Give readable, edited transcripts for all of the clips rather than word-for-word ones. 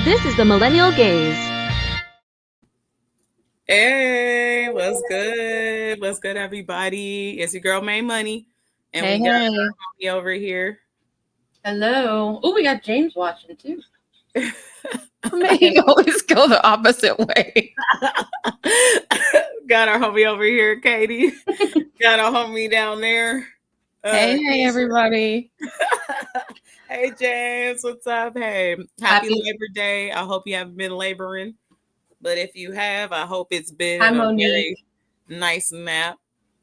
This is the Millennial Gaze. Hey, what's good? What's good, everybody? It's your girl, May Money, and we got our homie over here. Hello. Oh, we got James watching too. May always go the opposite way. Got our homie over here, Katie. Got our homie down there. Hey, everybody. Hey, James. What's up? Hey, happy Labor Day. I hope you haven't been laboring. But if you have, I hope it's been a very nice nap.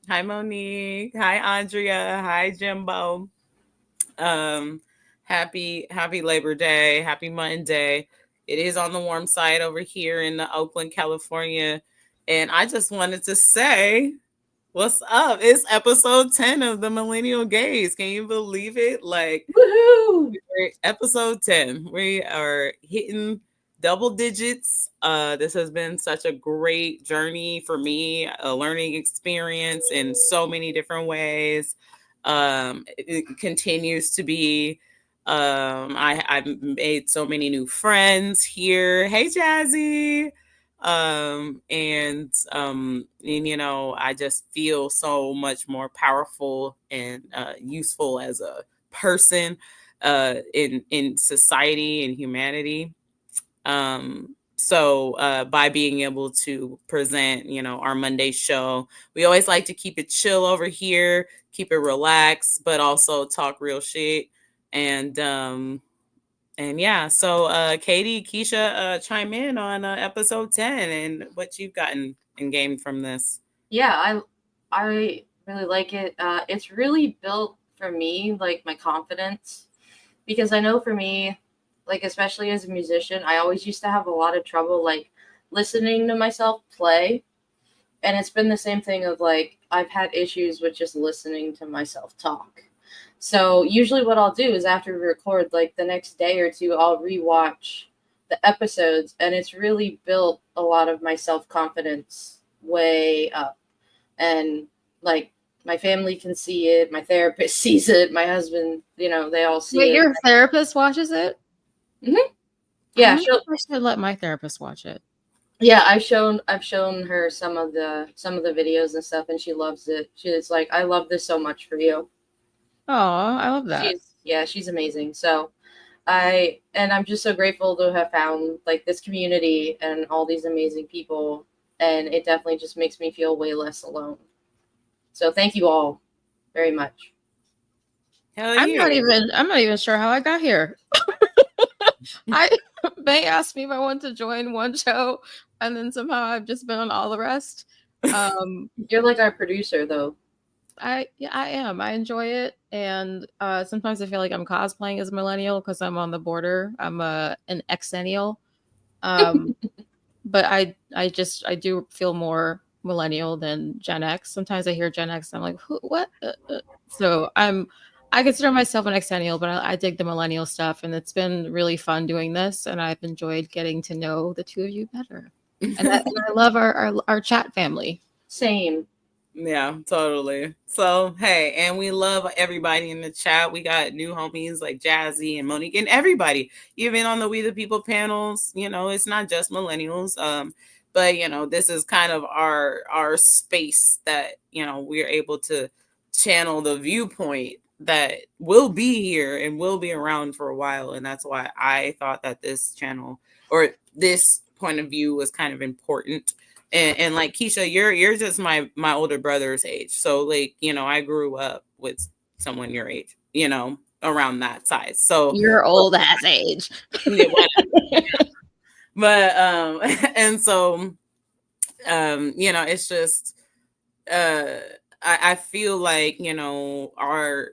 Hi, Monique. Hi, Andrea. Hi, Jimbo. Happy Labor Day. Happy Monday. It is on the warm side over here in Oakland, California. And I just wanted to say, what's up? It's episode 10 of the Millennial Gaze. Can you believe it? Like, woohoo! Episode 10. We are hitting double digits. This has been such a great journey for me, a learning experience in so many different ways. It continues to be. I've made so many new friends here. Hey, Jazzy. And you know, I just feel so much more powerful and useful as a person in society and humanity. So by being able to present, you know, our Monday show, we always like to keep it chill over here, keep it relaxed, but also talk real shit. And yeah, so Katie, Keisha, chime in on episode 10 and what you've gotten and gained from this. Yeah, I really like it. It's really built for me, like my confidence, because I know for me, like, especially as a musician, I always used to have a lot of trouble, like, listening to myself play. And it's been the same thing of, like, I've had issues with just listening to myself talk. So usually what I'll do is after we record, like, the next day or two, I'll rewatch the episodes. And it's really built a lot of my self-confidence way up. And, like, my family can see it. My therapist sees it. My husband, you know, they all see it. Wait, your therapist watches it? Mm-hmm. Yeah, I should let my therapist watch it. Yeah, I've shown her some of the videos and stuff, and she loves it. She's like, I love this so much for you. Oh, I love that. She's amazing. So I'm just so grateful to have found like this community and all these amazing people, and it definitely just makes me feel way less alone. So thank you all very much. I'm not even sure how I got here. May asked me if I want to join one show, and then somehow I've just been on all the rest. You're like our producer, though. I am. I enjoy it, and sometimes I feel like I'm cosplaying as a millennial because I'm on the border. I'm an exennial, but I do feel more millennial than Gen X. Sometimes I hear Gen X, I'm like, what? So I consider myself an exennial, but I dig the millennial stuff, and it's been really fun doing this, and I've enjoyed getting to know the two of you better. And I love our chat family. Same. Yeah, totally. So, hey, and we love everybody in the chat. We got new homies like Jazzy and Monique and everybody, even on the We the People panels. You know, it's not just millennials. But you know, this is kind of our space that, you know, we're able to channel the viewpoint that will be here and will be around for a while. And that's why I thought that this channel or this point of view was kind of important. And like Keisha, you're just my older brother's age. So like, you know, I grew up with someone your age, you know, around that size. So your old ass age. But and so you know, it's just I feel like, you know, our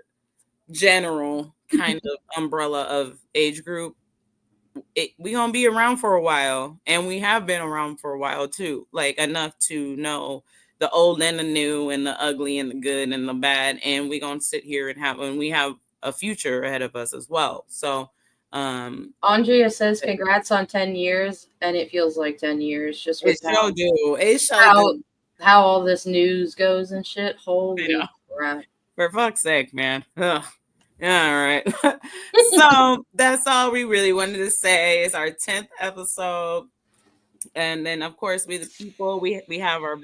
general kind of umbrella of age group, we gonna be around for a while, and we have been around for a while too, like enough to know the old and the new and the ugly and the good and the bad, and we gonna sit here and we have a future ahead of us as well. So Andrea says congrats on 10 years, and it feels like 10 years just with how all this news goes and shit. Holy crap. For fuck's sake, man. Ugh. All right. So that's all we really wanted to say. It's our 10th episode. And then of course we the people, we have our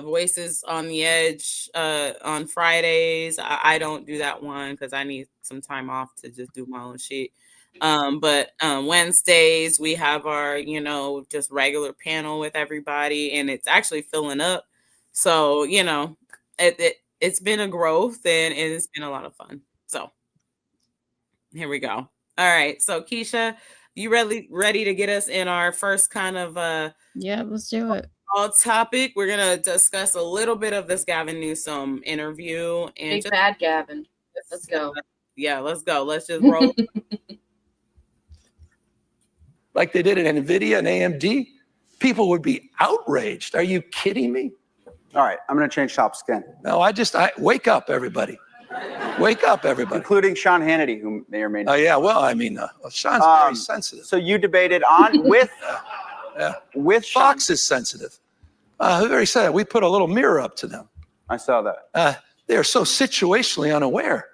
voices on the edge on Fridays. I don't do that one because I need some time off to just do my own shit. But Wednesdays we have our, just regular panel with everybody, and it's actually filling up. So, it's been a growth, and it's been a lot of fun. So here we go. All right. So Keisha, you ready to get us in our first kind of Yeah, let's do it. topic? We're gonna discuss a little bit of this Gavin Newsom interview and Big bad Gavin. Let's go. Yeah, let's go. Let's just roll. Like they did at NVIDIA and AMD, people would be outraged. Are you kidding me? All right, I'm going to change topics again. No, I wake up, everybody. Wake up, everybody. Including Sean Hannity, who may or may not. Oh, yeah, well, I mean, Sean's very sensitive. So you debated on with Sean. Fox is sensitive. Very sensitive. We put a little mirror up to them. I saw that. They are so situationally unaware.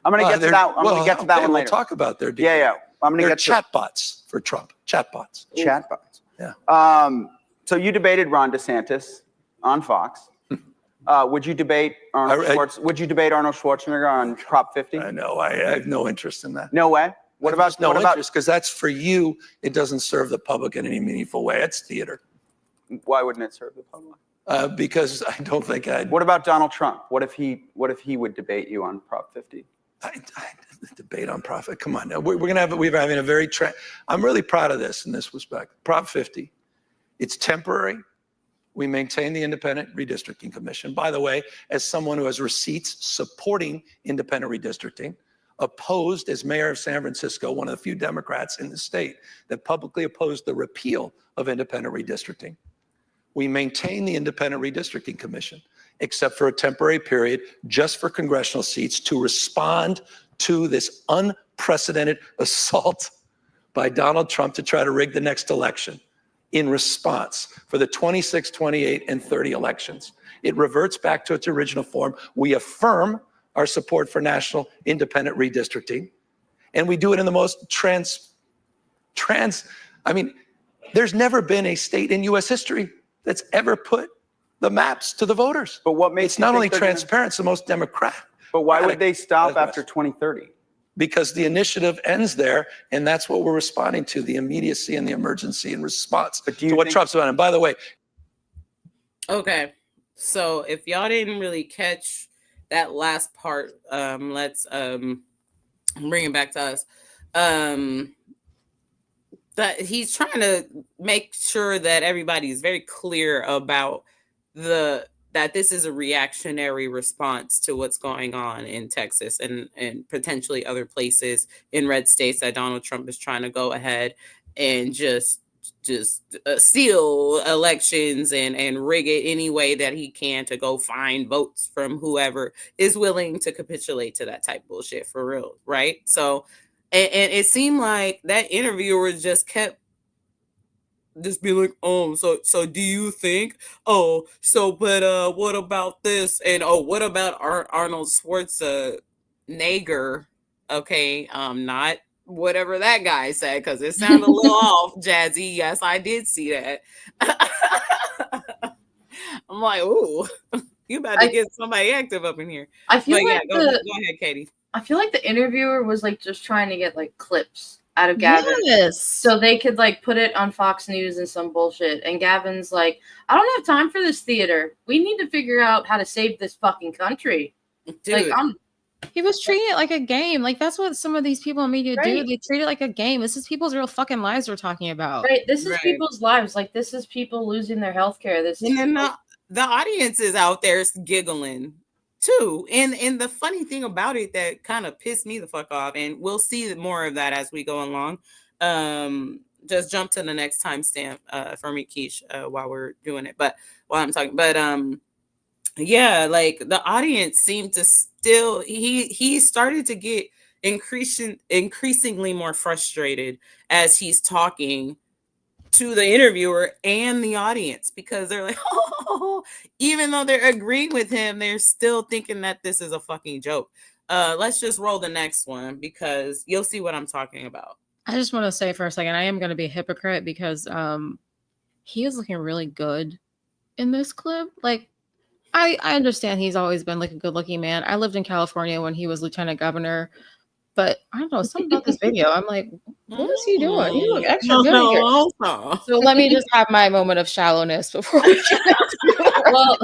I'm going to get to that. I'm going to get to that one We'll later. talk about their Yeah. I'm going to get to chatbots for Trump. Chatbots. Chatbots. Yeah. So you debated Ron DeSantis on Fox. Would you debate Arnold Schwarzenegger on Prop 50? I know. I have no interest in that. No way. What about interest? Because that's for you. It doesn't serve the public in any meaningful way. It's theater. Why wouldn't it serve the public? Because I don't think I'd. What about Donald Trump? What if he would debate you on Prop 50? I debate on profit. Come on, now we're having a very. I'm really proud of this in this respect. Prop 50, it's temporary. We maintain the Independent Redistricting Commission. By the way, as someone who has receipts supporting independent redistricting, opposed as mayor of San Francisco, one of the few Democrats in the state that publicly opposed the repeal of independent redistricting. We maintain the Independent Redistricting Commission, except for a temporary period, just for congressional seats to respond to this unprecedented assault by Donald Trump to try to rig the next election in response for the 26, 28, and 30 elections. It reverts back to its original form. We affirm our support for national independent redistricting, and we do it in the most there's never been a state in U.S. history that's ever put the maps to the voters. But what makes it's not only transparent, it's the most democratic. But why would they stop after 2030? Because the initiative ends there, and that's what we're responding to, the immediacy and the emergency in response to what Trump's about. And by the way. Okay, so if y'all didn't really catch that last part, let's bring it back to us. That he's trying to make sure that everybody's very clear about that this is a reactionary response to what's going on in Texas and potentially other places in red states, that Donald Trump is trying to go ahead and just steal elections and rig it any way that he can to go find votes from whoever is willing to capitulate to that type of bullshit, for real, right? So, and it seemed like that interviewer just kept just be like, so do you think, but what about this? And what about Arnold Schwarzenegger? Okay, not whatever that guy said, because it sounded a little off, Jazzy. Yes, I did see that. I'm like, ooh, you about to get somebody active up in here. I feel like go ahead, Katie. I feel like the interviewer was like just trying to get like clips out of Gavin. Yes. So they could like put it on Fox News and some bullshit. And Gavin's like, I don't have time for this theater. We need to figure out how to save this fucking country. Dude. Like, he was treating it like a game. Like, that's what some of these people in media do. Right. They treat it like a game. This is people's real fucking lives we're talking about. Right. This is people's lives. Like, this is people losing their health care. This is and then the audience is out there giggling too. And the funny thing about it that kind of pissed me the fuck off, and we'll see more of that as we go along. Just jump to the next timestamp for me, Keish, while we're doing it. But while I'm talking, yeah, like the audience seemed to still, he started to get increasingly more frustrated as he's talking to the interviewer and the audience, because they're like, oh, even though they're agreeing with him, they're still thinking that this is a fucking joke. let's just roll the next one because you'll see what I'm talking about. I just want to say for a second, I am going to be a hypocrite because he is looking really good in this clip. Like, I understand he's always been like a good looking man. I lived in California when he was lieutenant governor, but I don't know, something about this video. I'm like, what is he doing? He look extra good in here. So let me just have my moment of shallowness before we get Well,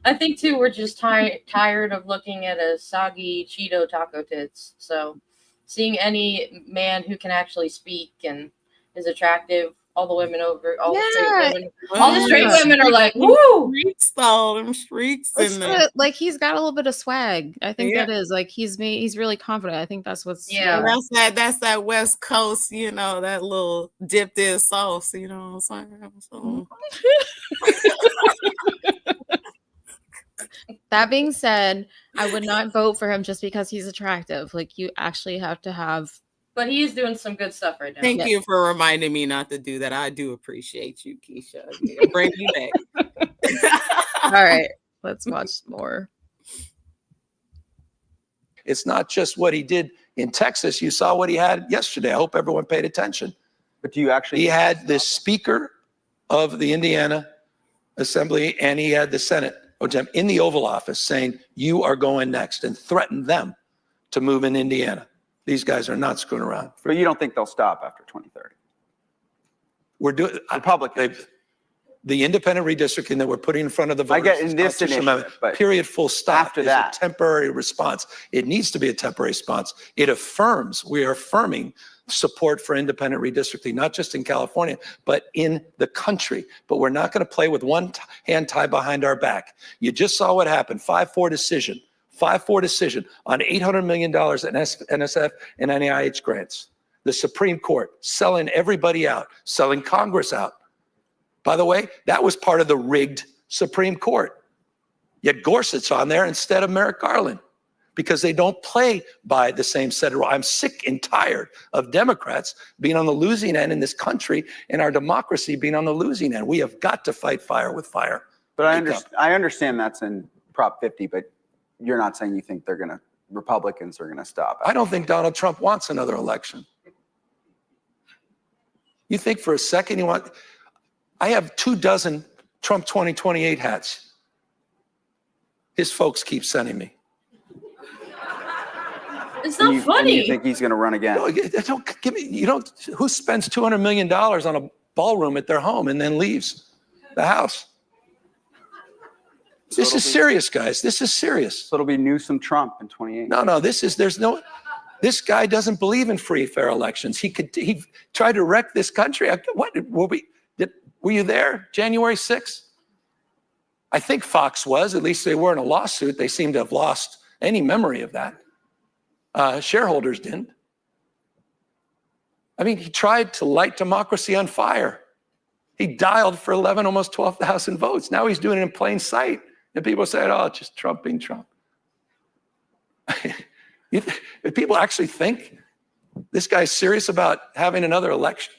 I think too we're just tired of looking at a soggy Cheeto taco tits. So seeing any man who can actually speak and is attractive, all the women over, all the straight women are like, woo! Streaks though, them streaks in there. Like he's got a little bit of swag. I think that is like he's really confident. I think that's what's that's that West Coast, you know, that little dipped in sauce, you know what I'm saying? So. That being said, I would not vote for him just because he's attractive. Like you actually have to have. But he is doing some good stuff right now. Thank you for reminding me not to do that. I do appreciate you, Keisha. Bring me back. All right, let's watch more. It's not just what he did in Texas. You saw what he had yesterday. I hope everyone paid attention. But do you actually? He had the Speaker of the Indiana Assembly and he had the Senate in the Oval Office saying, you are going next, and threatened them to move in Indiana. These guys are not screwing around. But you don't think they'll stop after 2030? We're doing Republicans. The independent redistricting that we're putting in front of the voters. I get in this initiative, but period, full stop. After that, a temporary response. It needs to be a temporary response. It affirms, we are affirming support for independent redistricting, not just in California, but in the country. But we're not going to play with one hand tied behind our back. You just saw what happened, 5-4 decision. 5-4 decision on $800 million in NSF and NIH grants. The Supreme Court selling everybody out, selling Congress out. By the way, that was part of the rigged Supreme Court. Yet Gorsuch's on there instead of Merrick Garland because they don't play by the same set of rules. I'm sick and tired of Democrats being on the losing end in this country and our democracy being on the losing end. We have got to fight fire with fire. But I understand that's in Prop 50, but you're not saying you think Republicans are going to stop. I don't think Donald Trump wants another election. You think for a second I have 24 Trump 2028 hats. His folks keep sending me. It's not funny. You think he's going to run again? No, don't give me. Who spends $200 million on a ballroom at their home and then leaves the house? So this is serious, guys. This is serious. So it'll be Newsom Trump in 28. No. This guy doesn't believe in free, fair elections. He tried to wreck this country. Were you there January 6th? I think Fox was. At least they were in a lawsuit. They seem to have lost any memory of that. Shareholders didn't. I mean, he tried to light democracy on fire. He dialed for 11, almost 12,000 votes. Now he's doing it in plain sight. And people say, oh, it's just Trump being Trump. If people actually think this guy's serious about having another election?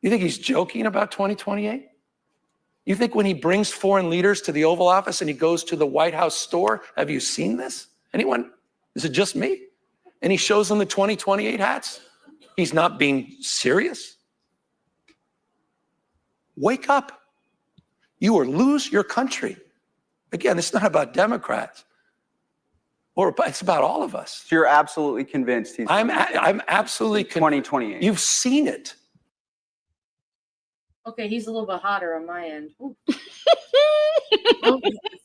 You think he's joking about 2028? You think when he brings foreign leaders to the Oval Office and he goes to the White House store, have you seen this? Anyone? Is it just me? And he shows them the 2028 hats? He's not being serious? Wake up. You will lose your country. Again, it's not about Democrats. It's about all of us. So you're absolutely convinced he's... I'm absolutely convinced. 2028. You've seen it. Okay, he's a little bit hotter on my end.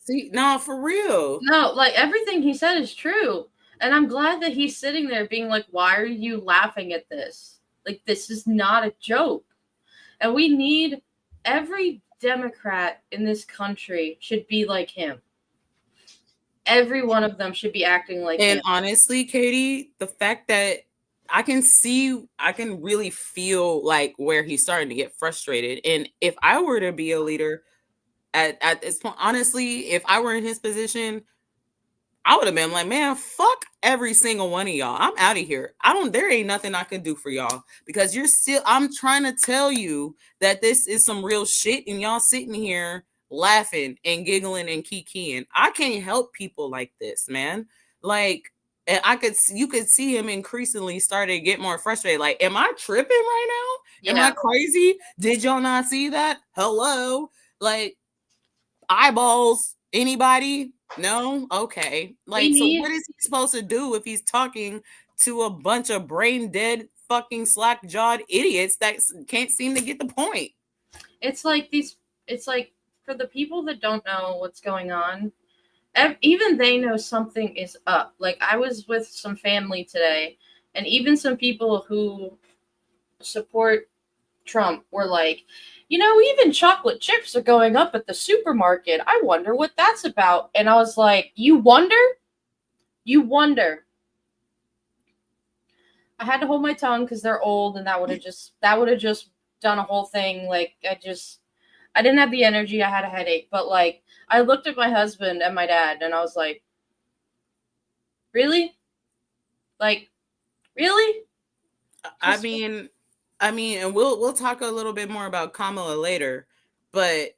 See, no, for real. No, like everything he said is true. And I'm glad that he's sitting there being like, why are you laughing at this? Like, this is not a joke. And we need every Democrat in this country should be like him. Every one of them should be acting like him. And honestly, Katie, the fact that I can really feel like where he's starting to get frustrated. And if I were to be a leader at this point, honestly, if I were in his position, I would have been like, man, fuck every single one of y'all. I'm out of here. There ain't nothing I can do for y'all because I'm trying to tell you that this is some real shit and y'all sitting here laughing and giggling and kikiing. I can't help people like this, man. Like, and you could see him increasingly started to get more frustrated. Like, am I tripping right now? Am I crazy? Did y'all not see that? Hello? Like, eyeballs, anybody? No? Okay. Like, so what is he supposed to do if he's talking to a bunch of brain dead fucking slack-jawed idiots that can't seem to get the point? It's like for the people that don't know what's going on, even they know something is up. Like, I was with some family today, and even some people who support Trump were like, even chocolate chips are going up at the supermarket. I wonder what that's about. And I was like, you wonder? You wonder. I had to hold my tongue because they're old, and that would have just done a whole thing. Like, I didn't have the energy. I had a headache. But, like, I looked at my husband and my dad, and I was like, really? Like, really? I mean, and we'll talk a little bit more about Kamala later, but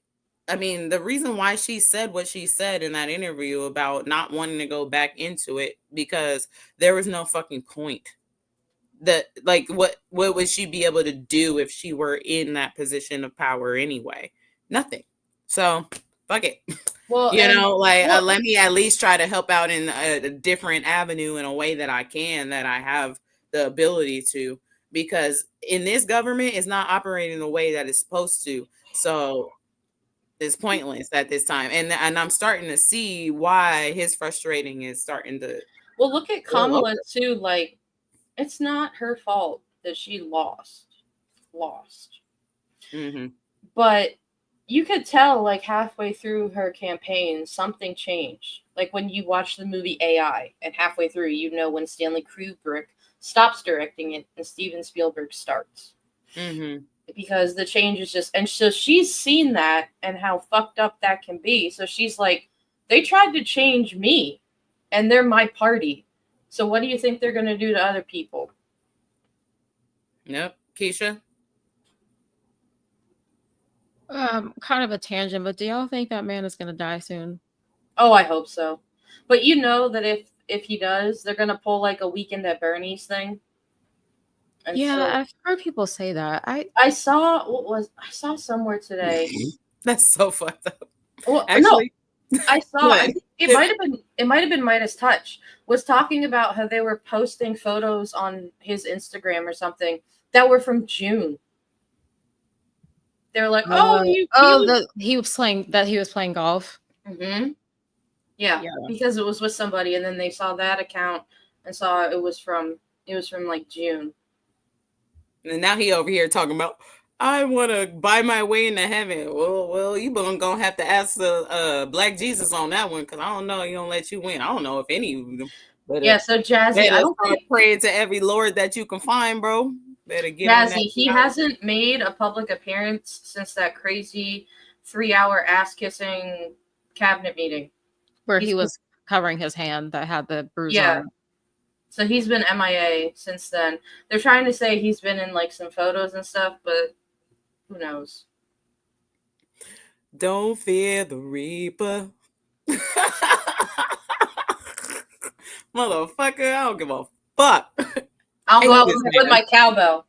I mean, the reason why she said what she said in that interview about not wanting to go back into it, because there was no fucking point. That, like, what would she be able to do if she were in that position of power anyway? Nothing. So fuck it. Well, let me at least try to help out in a different avenue in a way that I can, that I have the ability to, because in this government it's not operating the way that it's supposed to. So it's pointless at this time. And I'm starting to see why his frustrating is starting to. Well, look at Kamala too. Like, it's not her fault that she lost. Mm-hmm. But you could tell, like, halfway through her campaign, something changed. Like, when you watch the movie AI, and halfway through, when Stanley Kubrick stops directing it and Steven Spielberg starts. Mm-hmm. Because the change is just, and so she's seen that and how fucked up that can be. So she's like, they tried to change me, and they're my party. So what do you think they're going to do to other people? Yep. Keisha? Kind of a tangent, but do y'all think that man is going to die soon? Oh, I hope so. But that if he does, they're going to pull like a Weekend at Bernie's thing. And yeah, so, I've heard people say that. I saw somewhere today. That's so fucked up. Well, actually, no, I saw. I think it might have been Midas Touch was talking about how they were posting photos on his Instagram or something that were from June. They were like, he was playing golf. Mm-hmm. Yeah, because it was with somebody, and then they saw that account and saw it was from like June. And now he over here talking about, I want to buy my way into heaven. Well, you gonna have to ask the Black Jesus on that one, because I don't know. He don't let you win. I don't know if any of them. But, so Jazzy, I don't start praying to every Lord that you can find, bro. Better get Jazzy. He hasn't made a public appearance since that crazy 3-hour ass kissing cabinet meeting where he was covering his hand that had the bruise on it. So he's been MIA since then. They're trying to say he's been in like some photos and stuff, but who knows? Don't fear the Reaper. Motherfucker, I don't give a fuck. I'll go out with my cowbell.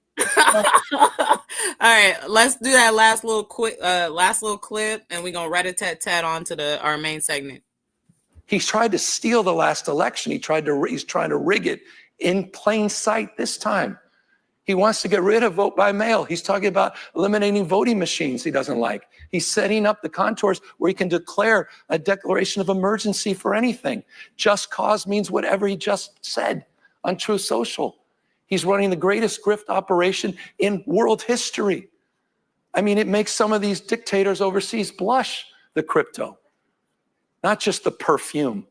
All right, let's do that last little clip, and we're gonna rat-a-tat-tat on to our main segment. He's tried to steal the last election. He's trying to rig it in plain sight this time. He wants to get rid of vote by mail. He's talking about eliminating voting machines he doesn't like. He's setting up the contours where he can declare a declaration of emergency for anything. Just cause means whatever he just said on Truth Social. He's running the greatest grift operation in world history. I mean, it makes some of these dictators overseas blush, the crypto. Not just the perfume.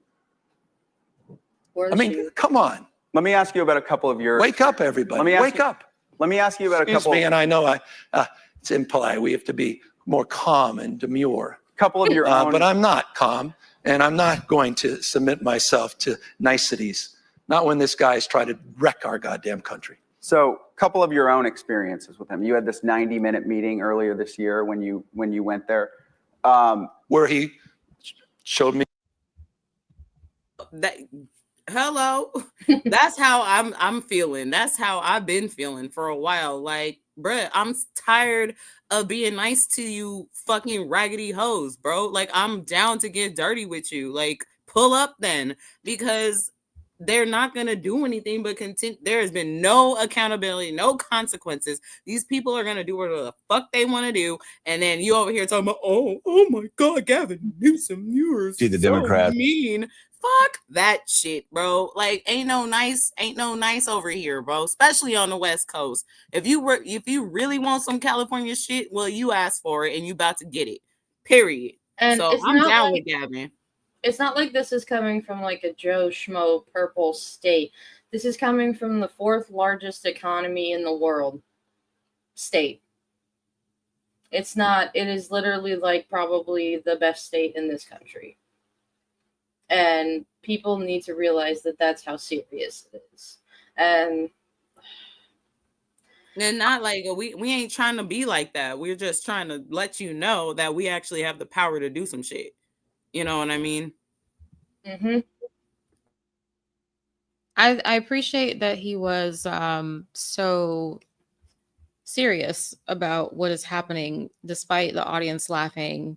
Come on. Let me ask you about a couple of your... Wake up, everybody. Wake up. Let me ask you about Excuse me, and I know it's impolite. We have to be more calm and demure. Couple of your own... But I'm not calm, and I'm not going to submit myself to niceties. Not when this guy's trying to wreck our goddamn country. So, a couple of your own experiences with him. You had this 90-minute meeting earlier this year when you went there. Where he showed me that Hello. That's how I'm feeling. That's how I've been feeling for a while. Like, bruh, I'm tired of being nice to you fucking raggedy hoes, bro. Like, I'm down to get dirty with you. Like, pull up then, because they're not gonna do anything but continue. There has been no accountability, no consequences. These people are gonna do whatever the fuck they want to do, and then you over here talking about, oh my god, Gavin Newsom, you're See the so Democrats. mean. Fuck that shit, bro. Like, ain't no nice over here, bro. Especially on the West Coast. If you really want some California shit, well, you asked for it and you about to get it. Period. And So it's I'm not down like, with Gavin. it's not like this is coming from like a Joe Schmo purple state. This is coming from the 4th largest economy in the world state. It's not, it is literally like probably the best state in this country. And people need to realize that that's how serious it is. And not like we ain't trying to be like that. We're just trying to let you know that we actually have the power to do some shit. You know what I mean? mm-hmm. I appreciate that he was so serious about what is happening, despite the audience laughing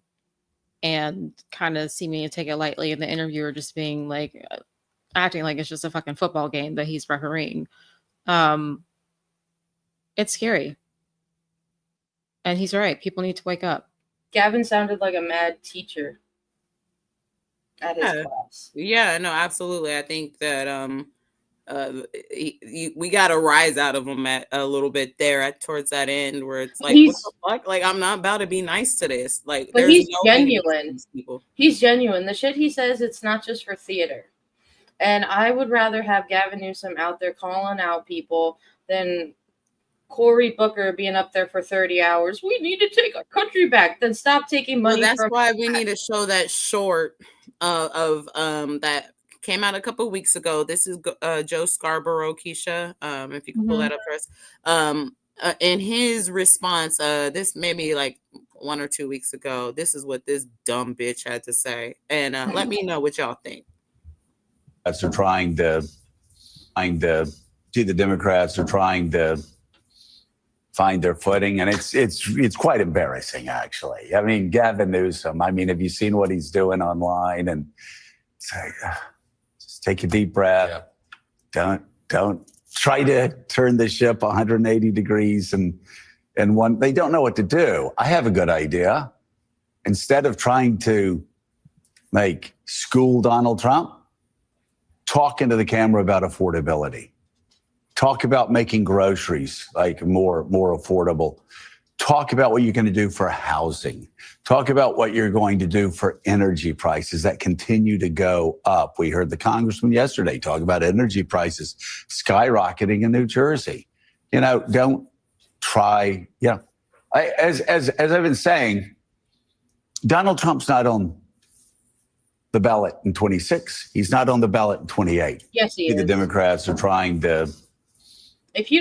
and kind of seeming to take it lightly, and the interviewer just being like, acting like it's just a fucking football game that he's refereeing. It's scary. And he's right. People need to wake up. Gavin sounded like a mad teacher at his class. Yeah, no, absolutely. I think that we got to rise out of him a little bit there towards that end, where it's like, what the fuck? Like, I'm not about to be nice to this. Like, but he's genuine. People. He's genuine. The shit he says, it's not just for theater. And I would rather have Gavin Newsom out there calling out people than Cory Booker being up there for 30 hours. We need to take our country back. Then stop taking money. Well, that's why we need to show that short of that came out a couple of weeks ago. This is Joe Scarborough, Keisha. If you can pull that up for us. In his response, this maybe like 1 or 2 weeks ago, this is what this dumb bitch had to say. And let me know what y'all think. Are trying to see the Democrats are trying to find their footing, and it's quite embarrassing, actually. I mean, Gavin Newsom. I mean, have you seen what he's doing online? And say, just take a deep breath. Yeah. Don't try to turn the ship 180 degrees and one. They don't know what to do. I have a good idea. Instead of trying to school Donald Trump, talk into the camera about affordability. Talk about making groceries more affordable. Talk about what you're going to do for housing. Talk about what you're going to do for energy prices that continue to go up. We heard the congressman yesterday talk about energy prices skyrocketing in New Jersey. Don't try. As I've been saying, Donald Trump's not on the ballot in 26. He's not on the ballot in 28. Yes, he is. The Democrats are trying to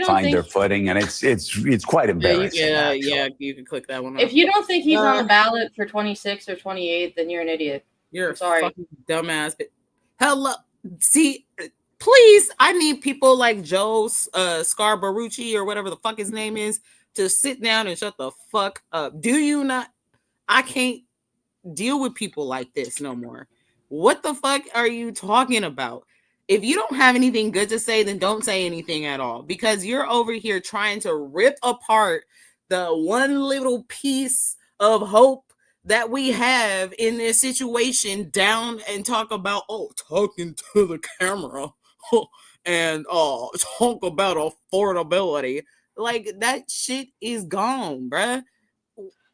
find their footing, and it's quite embarrassing. Yeah, you can click that one. If you don't think he's on the ballot for 26 or 28, then you're an idiot. You're a fucking dumbass. Hello, see, please, I need people like Joe Scarborough or whatever the fuck his name is to sit down and shut the fuck up. Do you not? I can't deal with people like this no more. What the fuck are you talking about? If you don't have anything good to say, then don't say anything at all, because you're over here trying to rip apart the one little piece of hope that we have in this situation down and talk about, talking to the camera and talk about affordability. Like, that shit is gone, bruh.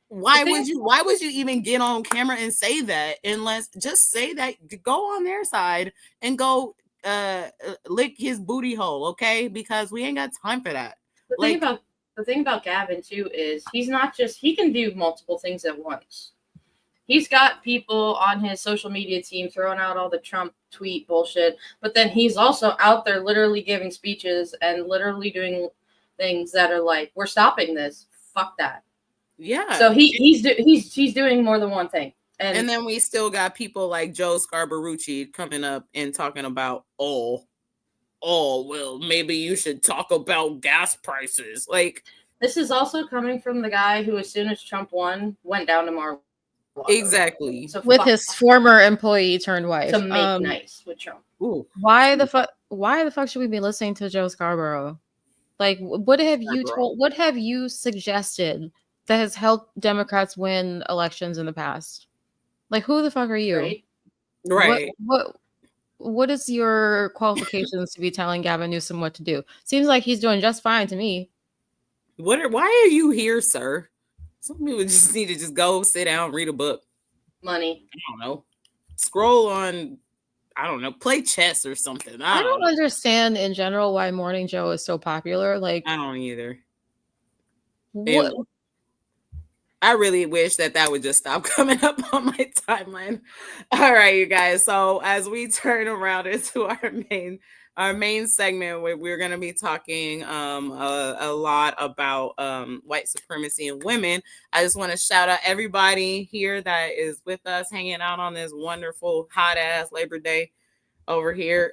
Why would you even get on camera and say that, unless just say that, go on their side and go lick his booty hole, okay? Because we ain't got time for that. The thing about Gavin too is he can do multiple things at once. He's got people on his social media team throwing out all the Trump tweet bullshit, but then he's also out there literally giving speeches and literally doing things that are like, we're stopping this. Fuck that. Yeah. So he's doing more than one thing. And then we still got people like Joe Scarborough coming up and talking about, oh, well, maybe you should talk about gas prices. Like, this is also coming from the guy who, as soon as Trump won, went down to Mar. Exactly. So with his former employee turned wife. to make nice with Trump. Ooh. Why the fuck should we be listening to Joe Scarborough? Like, what have you told? What have you suggested that has helped Democrats win elections in the past? Like, who the fuck are you? Right. What is your qualifications to be telling Gavin Newsom what to do? Seems like he's doing just fine to me. Why are you here, sir? Some people just need to just go sit down, read a book. Money. I don't know. Scroll on, I don't know, play chess or something. I don't understand in general why Morning Joe is so popular. Like, I don't either. What? I really wish that would just stop coming up on my timeline. All right, you guys. So as we turn around into our main segment, where we're going to be talking a lot about white supremacy and women, I just want to shout out everybody here that is with us, hanging out on this wonderful hot ass Labor Day over here.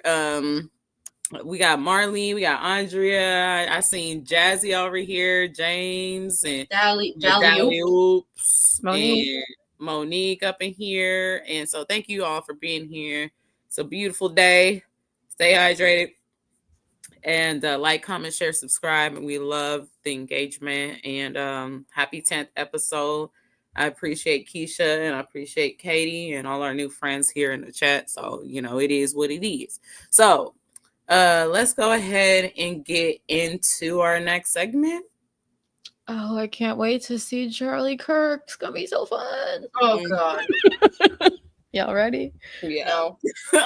We got Marlene, we got Andrea. I seen Jazzy over here, James and Oops, and Monique up in here. And so thank you all for being here. It's a beautiful day. Stay hydrated. And like, comment, share, subscribe. And we love the engagement. And happy 10th episode. I appreciate Keisha and I appreciate Katie and all our new friends here in the chat. So, it is what it is. So let's go ahead and get into our next segment. Oh, I can't wait to see Charlie Kirk. It's gonna be so fun. Oh God. Y'all ready? Yeah. No.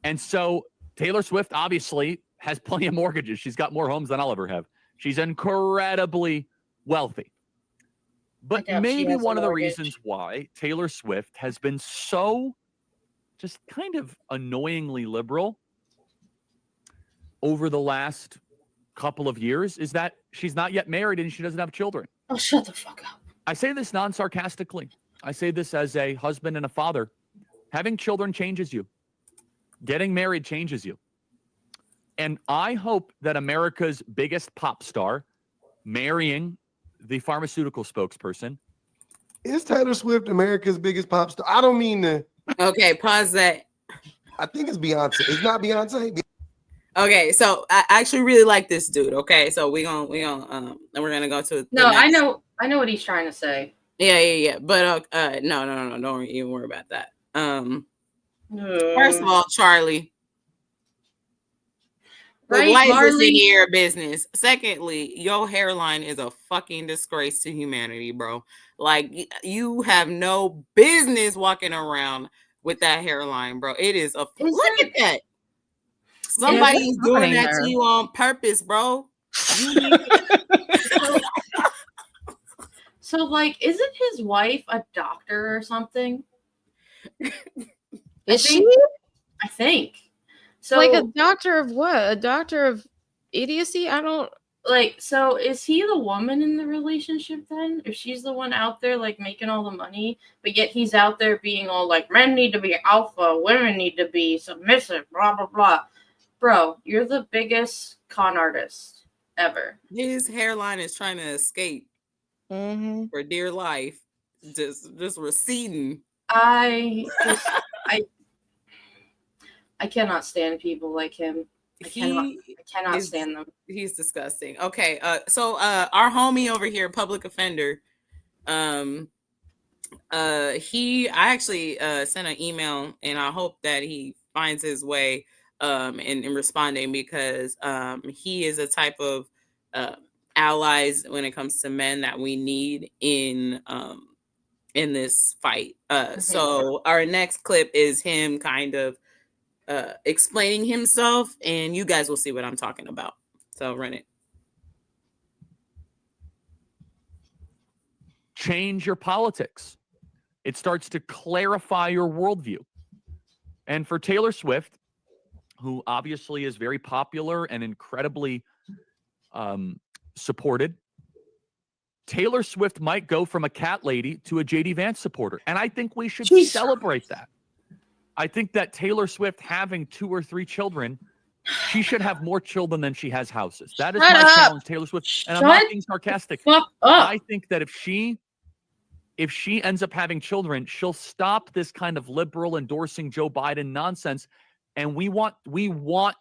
And so Taylor Swift obviously has plenty of mortgages. She's got more homes than I'll ever have. She's incredibly wealthy. But maybe one of the reasons why Taylor Swift has been so just kind of annoyingly liberal over the last couple of years is that she's not yet married and she doesn't have children. Oh, shut the fuck up. I say this non-sarcastically. I say this as a husband and a father. Having children changes you. Getting married changes you. And I hope that America's biggest pop star marrying the pharmaceutical spokesperson. Is Taylor Swift America's biggest pop star? I don't mean to. Okay, pause that. I think it's Beyonce. It's not Beyonce. Okay, so I actually really like this dude. Okay, so we're gonna go to no. I know what he's trying to say. Yeah. But no. Don't even worry about that. First of all, Charlie. Right, why is this in your business? Secondly, your hairline is a fucking disgrace to humanity, bro. Like, you have no business walking around with that hairline, bro. It is look at that. Somebody's doing that to you on purpose, bro. So, like, isn't his wife a doctor or something? Is she? I think. So, like, a doctor of what? A doctor of idiocy? I don't like. So is he the woman in the relationship then? If she's the one out there like making all the money, but yet he's out there being all like, men need to be alpha, women need to be submissive, blah blah blah. Bro, you're the biggest con artist ever. His hairline is trying to escape for dear life, just receding. I cannot stand people like him. I cannot stand them. He's disgusting. Okay, so our homie over here, public offender, I actually sent an email, and I hope that he finds his way in responding, because he is a type of allies when it comes to men that we need in this fight. So our next clip is him kind of explaining himself, and you guys will see what I'm talking about. So run it. Change your politics. It starts to clarify your worldview. And for Taylor Swift, who obviously is very popular and incredibly supported Taylor Swift might go from a cat lady to a JD Vance supporter. And I think we should celebrate that. I think that Taylor Swift having 2 or 3 children, she should have more children than she has houses. That is my challenge, Taylor Swift. And I'm not being sarcastic. I think that if she ends up having children, she'll stop this kind of liberal endorsing Joe Biden nonsense. And we want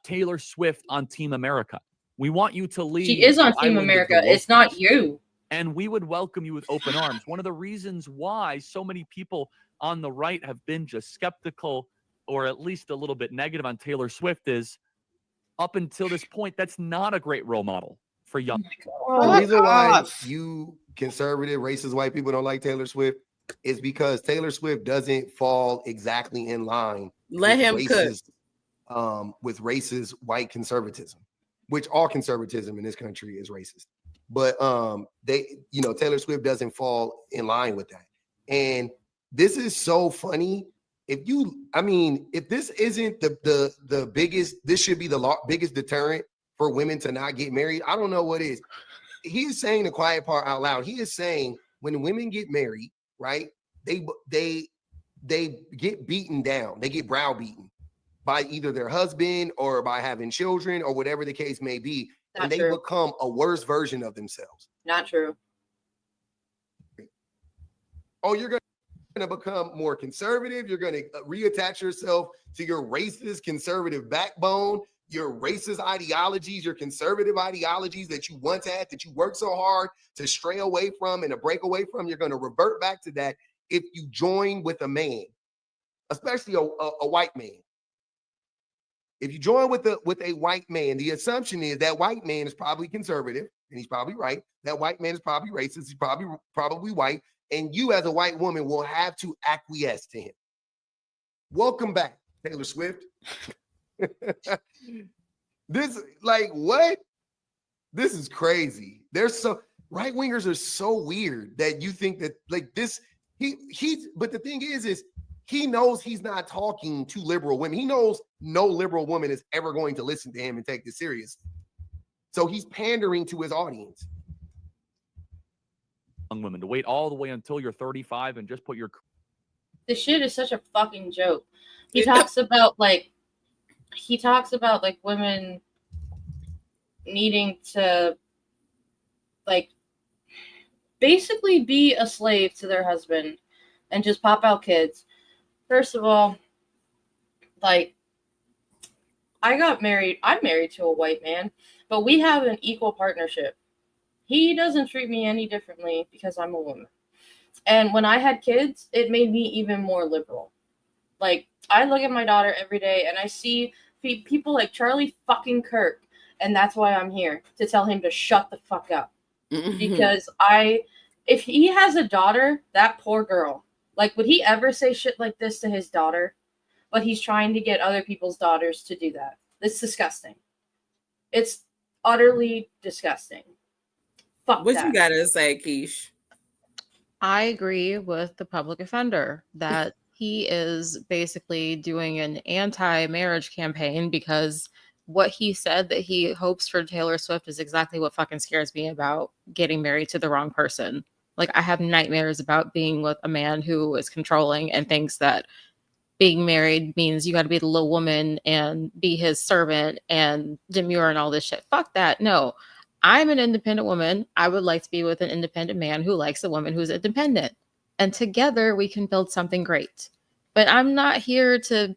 Taylor Swift on Team America. We want you to leave. She is on Team America. It's not you. And we would welcome you with open arms. One of the reasons why so many people on the right have been just skeptical or at least a little bit negative on Taylor Swift is up until this point, that's not a great role model for young people. The reason why you conservative, racist white people don't like Taylor Swift is because Taylor Swift doesn't fall exactly in line with racist white conservatism, which all conservatism in this country is racist. But Taylor Swift doesn't fall in line with that. And this is so funny. If this isn't the biggest, this should be the biggest deterrent for women to not get married. I don't know what is. He is saying the quiet part out loud. He is saying when women get married, right? They get beaten down. They get browbeaten by either their husband or by having children or whatever the case may be. Not and they true. become a worse version of themselves. Not true. Oh, you're going to become more conservative. You're going to reattach yourself to your racist conservative backbone, your racist ideologies, your conservative ideologies that you once had, that you worked so hard to stray away from and to break away from. You're going to revert back to that if you join with a man, especially a white man. If you join with a white man, the assumption is that white man is probably conservative, and he's probably right. That white man is probably racist. He's probably white. And you as a white woman will have to acquiesce to him. Welcome back, Taylor Swift. What? This is crazy. Right-wingers are so weird that you think that but the thing is he knows he's not talking to liberal women. He knows no liberal woman is ever going to listen to him and take this serious. So he's pandering to his audience. Young women to wait all the way until you're 35 and just put your. This shit is such a fucking joke. He talks about women needing to basically be a slave to their husband and just pop out kids. First of all, I'm married to a white man, but we have an equal partnership. He doesn't treat me any differently because I'm a woman. And when I had kids, it made me even more liberal. I look at my daughter every day and I see people like Charlie fucking Kirk. And that's why I'm here, to tell him to shut the fuck up. Because if he has a daughter, that poor girl, would he ever say shit like this to his daughter? But he's trying to get other people's daughters to do that. It's disgusting. It's utterly disgusting. Fuck what that. you gotta say, Keish? I agree with the public offender that he is basically doing an anti-marriage campaign because what he said that he hopes for Taylor Swift is exactly what fucking scares me about getting married to the wrong person. I have nightmares about being with a man who is controlling and thinks that being married means you got to be the little woman and be his servant and demure and all this shit. Fuck that. No, I'm an independent woman. I would like to be with an independent man who likes a woman who's independent. And together we can build something great. But I'm not here to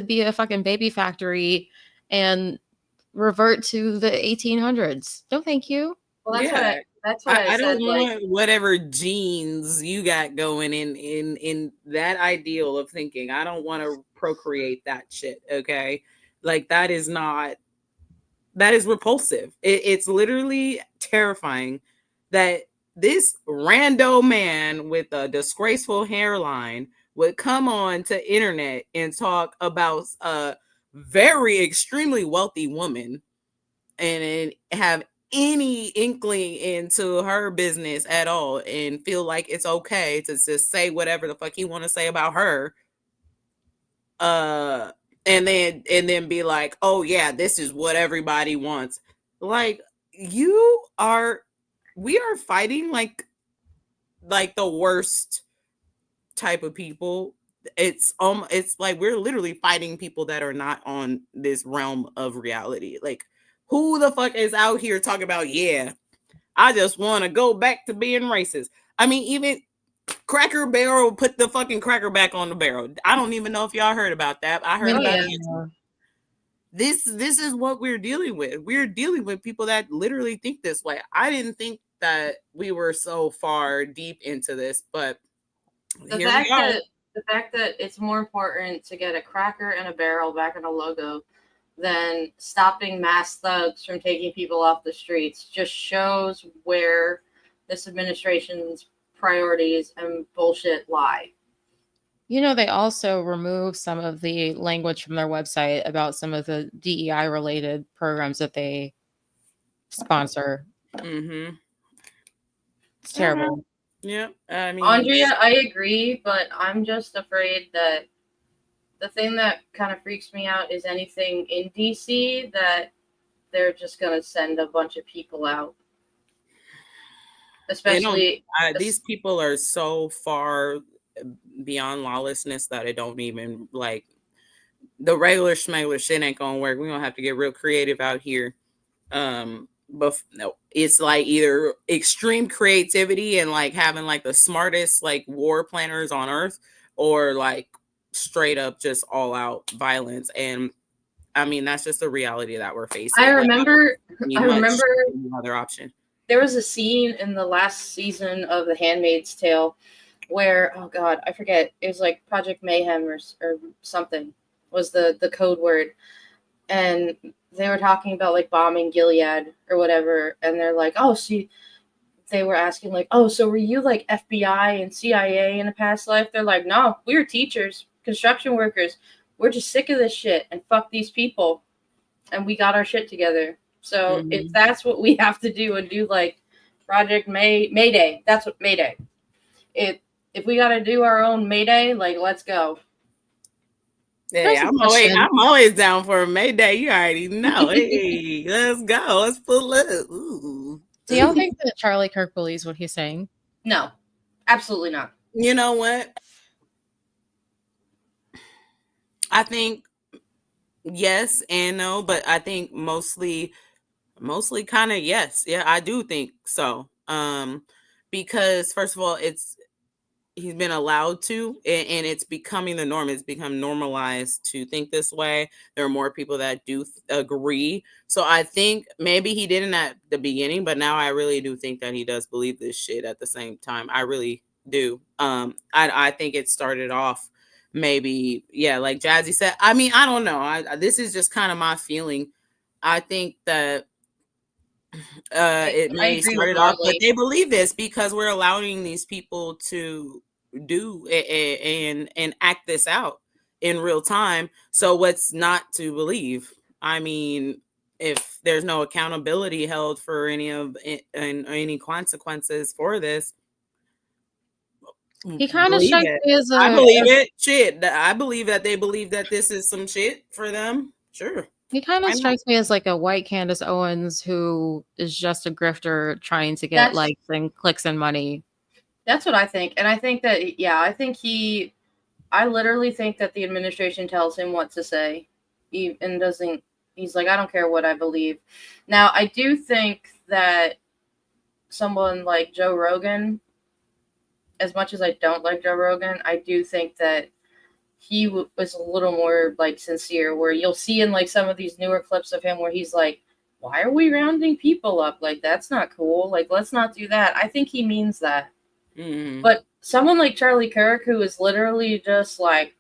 be a fucking baby factory and revert to the 1800s. No, thank you. Well, that's what I I said. don't want whatever genes you got going in that ideal of thinking. I don't want to procreate that shit. Okay, that is repulsive. It's literally terrifying that this rando man with a disgraceful hairline would come on to internet and talk about a very extremely wealthy woman and have any inkling into her business at all and feel like it's okay to just say whatever the fuck you want to say about her. And then be like, oh yeah, this is what everybody wants. You are we are fighting like the worst type of people. It's like we're literally fighting people that are not on this realm of reality. Like, who the fuck is out here talking about, yeah, I just want to go back to being racist? I mean, even Cracker Barrel put the fucking cracker back on the barrel. I don't even know if y'all heard about that. I heard about it. This is what we're dealing with. We're dealing with people that literally think this way. I didn't think that we were so far deep into this, but the fact that it's more important to get a cracker and a barrel back in a logo than stopping mass thugs from taking people off the streets just shows where this administration's priorities and bullshit lie. You know, they also removed some of the language from their website about some of the DEI related programs that they sponsor. Mm-hmm. It's terrible. Yeah, I mean, Andrea, I agree, but I'm just afraid that the thing that kind of freaks me out is anything in DC that they're just going to send a bunch of people out. Especially these people are so far beyond lawlessness that it don't even, like, the regular schmegler shit ain't gonna work. We're gonna have to get real creative out here. But no, it's like either extreme creativity and like having like the smartest like war planners on earth, or like straight up just all out violence. And I mean, that's just the reality that we're facing. I remember another option. There was a scene in the last season of The Handmaid's Tale where, oh God, I forget. It was like Project Mayhem or something was the code word. And they were talking about like bombing Gilead or whatever. And they're like, oh, see, they were asking like, oh, so were you like FBI and CIA in a past life? They're like, no, we were teachers, construction workers. We're just sick of this shit and fuck these people. And we got our shit together. So if that's what we have to do and do like Project Mayday, that's what Mayday. If we got to do our own Mayday, like, let's go. Hey, I'm always down for a Mayday. You already know. Hey, let's go. Let's pull up. Ooh. Do y'all think that Charlie Kirk believes what he's saying? No, absolutely not. You know what? I think yes and no, but I think mostly kind of yes. Yeah, I do think so. Because first of all, he's been allowed to, and it's becoming the norm. It's become normalized to think this way. There are more people that do agree. So I think maybe he didn't at the beginning, but now I really do think that he does believe this shit at the same time. I really do. I think it started off maybe, yeah, like Jazzy said. I mean, I don't know. This is just kind of my feeling. I think that it may start off, but they believe this because we're allowing these people to do and act this out in real time. So what's not to believe? I mean, if there's no accountability held for any of it and any consequences for this, he kind of strikes me as I believe it. Shit, I believe that they believe that this is some shit for them. Sure. He kind of strikes me as like a white Candace Owens who is just a grifter trying to get likes and clicks and money. That's what I think. And I think that, yeah, I literally think that the administration tells him what to say and doesn't, he's like, I don't care what I believe. Now, I do think that someone like Joe Rogan, as much as I don't like Joe Rogan, I do think that he was a little more like sincere, where you'll see in like some of these newer clips of him where he's like, why are we rounding people up? Like, that's not cool. Like, let's not do that. I think he means that. Mm-hmm. But someone like Charlie Kirk, who is literally just like,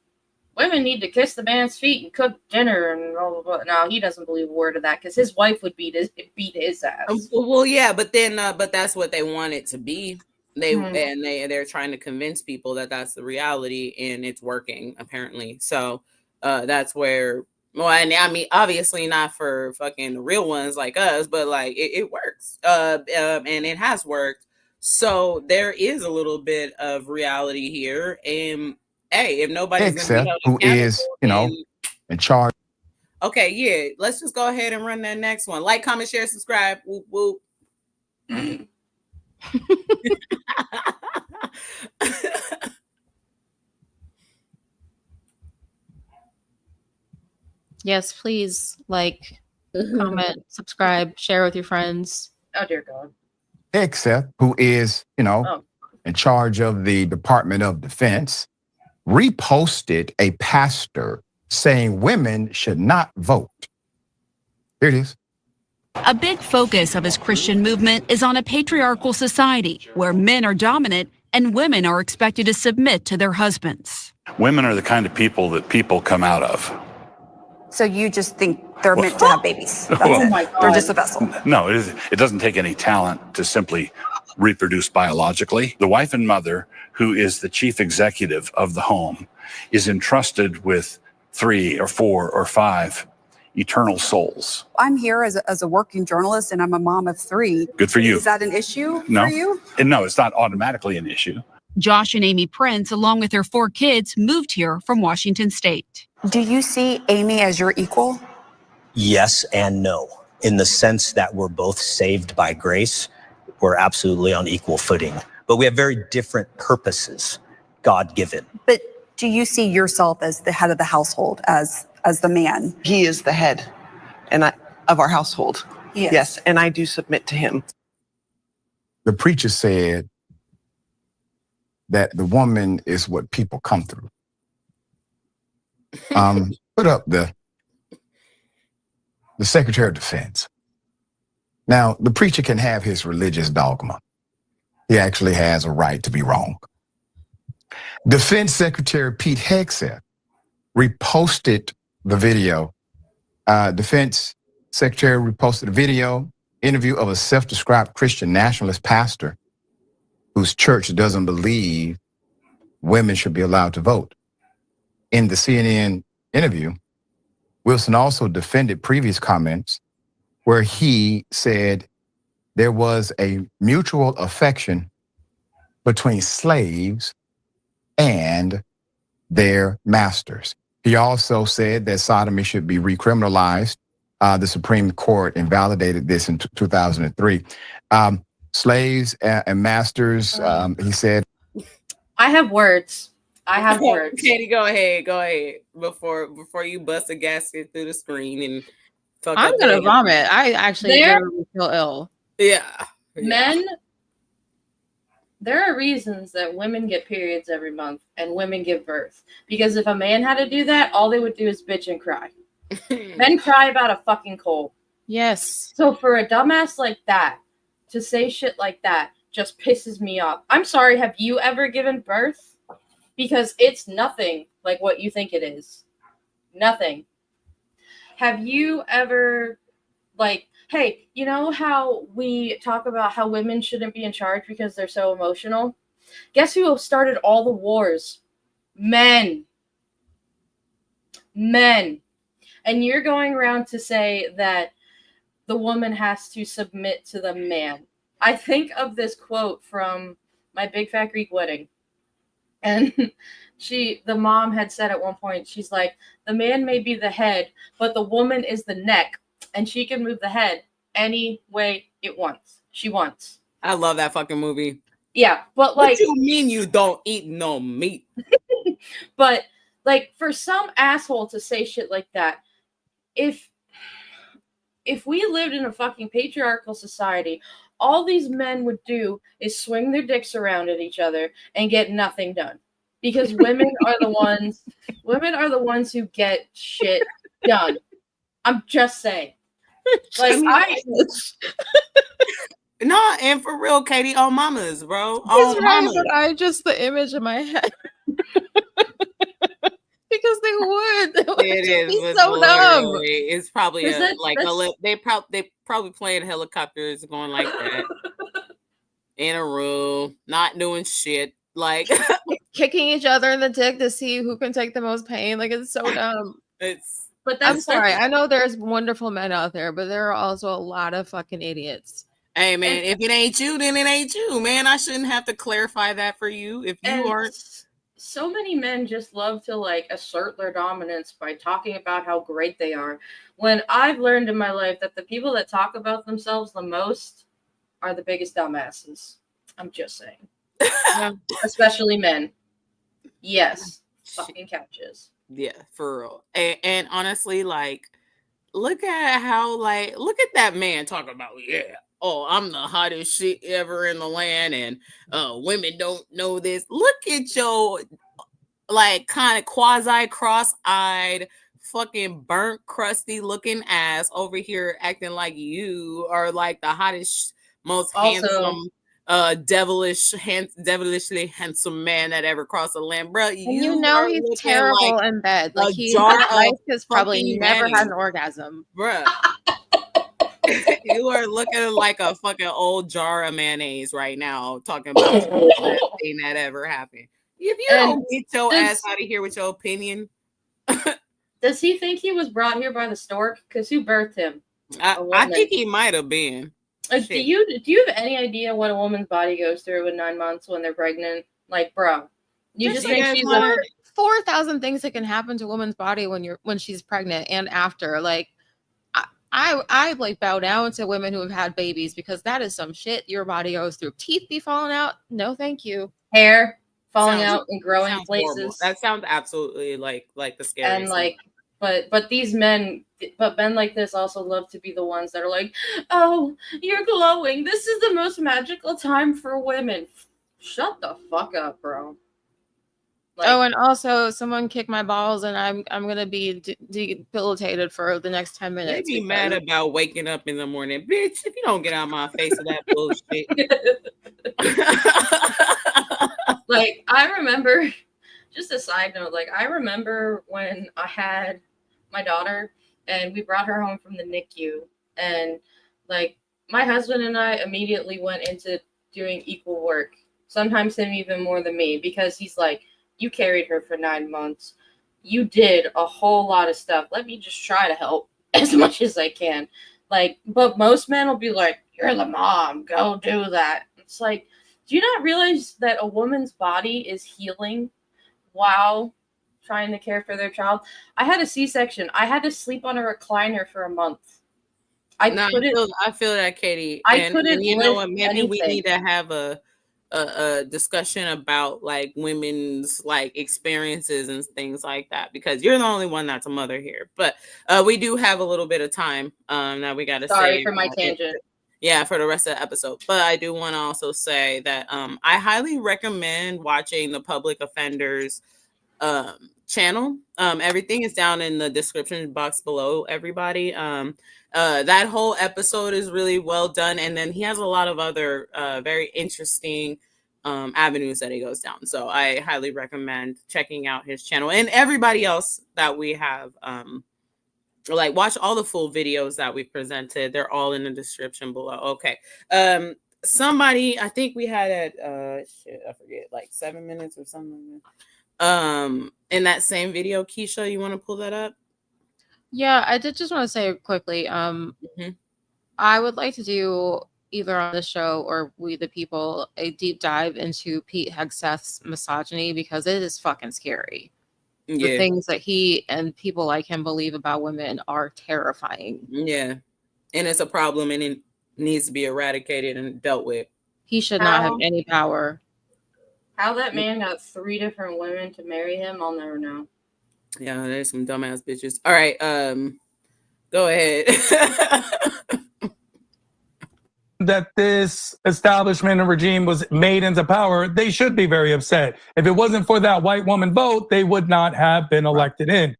women need to kiss the man's feet and cook dinner and blah, blah, blah. No, he doesn't believe a word of that because his wife would beat his ass. Well, yeah, but then, but that's what they want it to be. They're trying to convince people that that's the reality, and it's working apparently. So that's where, well, and I mean, obviously not for fucking real ones like us, but like it works, and it has worked. So there is a little bit of reality here, and hey, if nobody's gonna be held who is, in charge. Okay, yeah, let's just go ahead and run that next one. Like, comment, share, subscribe. Whoop whoop. Yes, please like, comment, subscribe, share with your friends. Oh dear God. Except who is, in charge of the Department of Defense, reposted a pastor saying women should not vote. Here it is. A big focus of his Christian movement is on a patriarchal society where men are dominant and women are expected to submit to their husbands. Women are the kind of people that people come out of. So you just think they're meant to have babies? That's Oh my God. They're just a vessel. No, it doesn't take any talent to simply reproduce biologically. The wife and mother, who is the chief executive of the home, is entrusted with 3 or 4 or 5 eternal souls. I'm here as a working journalist, and I'm a mom of 3. Good for you. Is that an issue No. for you? And no, it's not automatically an issue. Josh and Amy Prince, along with their 4 kids, moved here from Washington State. Do you see Amy as your equal? Yes and no, in the sense that we're both saved by grace. We're absolutely on equal footing, but we have very different purposes, God-given. But do you see yourself as the head of the household, as the man? He is the head of our household. Yes, and I do submit to him. The preacher said that the woman is what people come through. Put up the Secretary of Defense. Now, the preacher can have his religious dogma. He actually has a right to be wrong. Defense Secretary Pete Hegseth reposted the video. Defense Secretary reposted a video interview of a self-described Christian nationalist pastor whose church doesn't believe women should be allowed to vote. In the CNN interview, Wilson also defended previous comments where he said there was a mutual affection between slaves and their masters. He also said that sodomy should be recriminalized. The Supreme Court invalidated this in 2003. Slaves and masters, he said. I have words. Katie, go ahead. Before you bust a gasket through the screen and fuck I'm up gonna the- vomit. I actually literally feel ill. Yeah. Men, there are reasons that women get periods every month and women give birth. Because if a man had to do that, all they would do is bitch and cry. Men cry about a fucking cold. Yes. So for a dumbass like that to say shit like that just pisses me off. I'm sorry, have you ever given birth? Because it's nothing like what you think it is. Nothing. Have you ever, hey, you know how we talk about how women shouldn't be in charge because they're so emotional? Guess who started all the wars? Men. And you're going around to say that the woman has to submit to the man. I think of this quote from My Big Fat Greek Wedding. And the mom had said at one point, she's like, the man may be the head, but the woman is the neck, and she can move the head any way she wants. I love that fucking movie. Yeah, but what you mean you don't eat no meat? But for some asshole to say shit like that, if we lived in a fucking patriarchal society, all these men would do is swing their dicks around at each other and get nothing done. Because women are the ones who get shit done. I'm just saying. No, and for real, Katie, all mamas, bro. All mamas. But I just the image in my head. Because they would. It is so dumb. It's probably they probably playing helicopters going like that in a room, not doing shit, kicking each other in the dick to see who can take the most pain. It's so dumb. I'm sorry. I know there's wonderful men out there, but there are also a lot of fucking idiots. Hey man, if it ain't you, then it ain't you, man. I shouldn't have to clarify that for you. If you aren't. So many men just love to assert their dominance by talking about how great they are. When I've learned in my life that the people that talk about themselves the most are the biggest dumbasses. I'm just saying. Especially men. Yes. Fucking couches. Yeah, for real. And honestly, like, look at that man talking about, oh, I'm the hottest shit ever in the land, and women don't know this. Look at your like kind of quasi cross-eyed, fucking burnt, crusty looking ass over here acting like you are like the hottest, most handsome, devilishly handsome man that ever crossed the land, bro. You know he's terrible like in bed. Like his jar wife of has probably fucking never had mayonnaise. an orgasm, Bruh. You are looking like a fucking old jar of mayonnaise right now, talking about the best thing that ever happened. If you don't get your ass out of here with your opinion. Does he think he was brought here by the stork? Because who birthed him? I think he might have been. Do you have any idea what a woman's body goes through in 9 months when they're pregnant? Like, bro, you just think she's 4,000 things that can happen to a woman's body when she's pregnant and after. Like, I like bow down to women who have had babies because that is some shit your body goes through. Teeth be falling out? No, thank you. Hair falling out and growing places. Horrible. That sounds absolutely like the scariest. And like, but these men, men like this also love to be the ones that are like, oh, you're glowing. This is the most magical time for women. Shut the fuck up, bro. Like, and also someone kicked my balls and I'm gonna be debilitated for the next 10 minutes. They be mad about waking up in the morning, bitch. If you don't get out of my face with that bullshit. Like, I remember, just a side note, like, I remember when I had my daughter and we brought her home from the NICU, and like my husband and I immediately went into doing equal work, sometimes him even more than me, because he's like, you carried her for 9 months, you did a whole lot of stuff, let me just try to help as much as I can. Like, but most men will be like, you're the mom, go do that. It's like, do you not realize that a woman's body is healing while trying to care for their child? I had a C-section. I had to sleep on a recliner for a month. I feel that, Katie. And you know what? Maybe we need to have a discussion about like women's like experiences and things like that, because you're the only one that's a mother here. But we do have a little bit of time that we got to. Sorry for my tangent. Yeah, for the rest of the episode. But I do want to also say that I highly recommend watching the Public Offenders channel. Everything is down in the description box below, everybody. That whole episode is really well done. And then he has a lot of other very interesting avenues that he goes down. So I highly recommend checking out his channel, and everybody else that we have. Like, watch all the full videos that we presented. They're all in the description below. Okay. Somebody, I think we had at I forget, like 7 minutes or something like that. In that same video, Keisha, you want to pull that up? Yeah, I did just want to say quickly. I would like to do either on the show or We the People a deep dive into Pete Hegseth's misogyny, because it is fucking scary. The things that he and people like him believe about women are terrifying. Yeah. And it's a problem, and it needs to be eradicated and dealt with. He should not have any power. How that man got 3 different women to marry him, I'll never know. Yeah, there's some dumbass bitches. All right, go ahead. That this establishment and regime was made into power, they should be very upset. If it wasn't for that white woman vote, they would not have been elected in.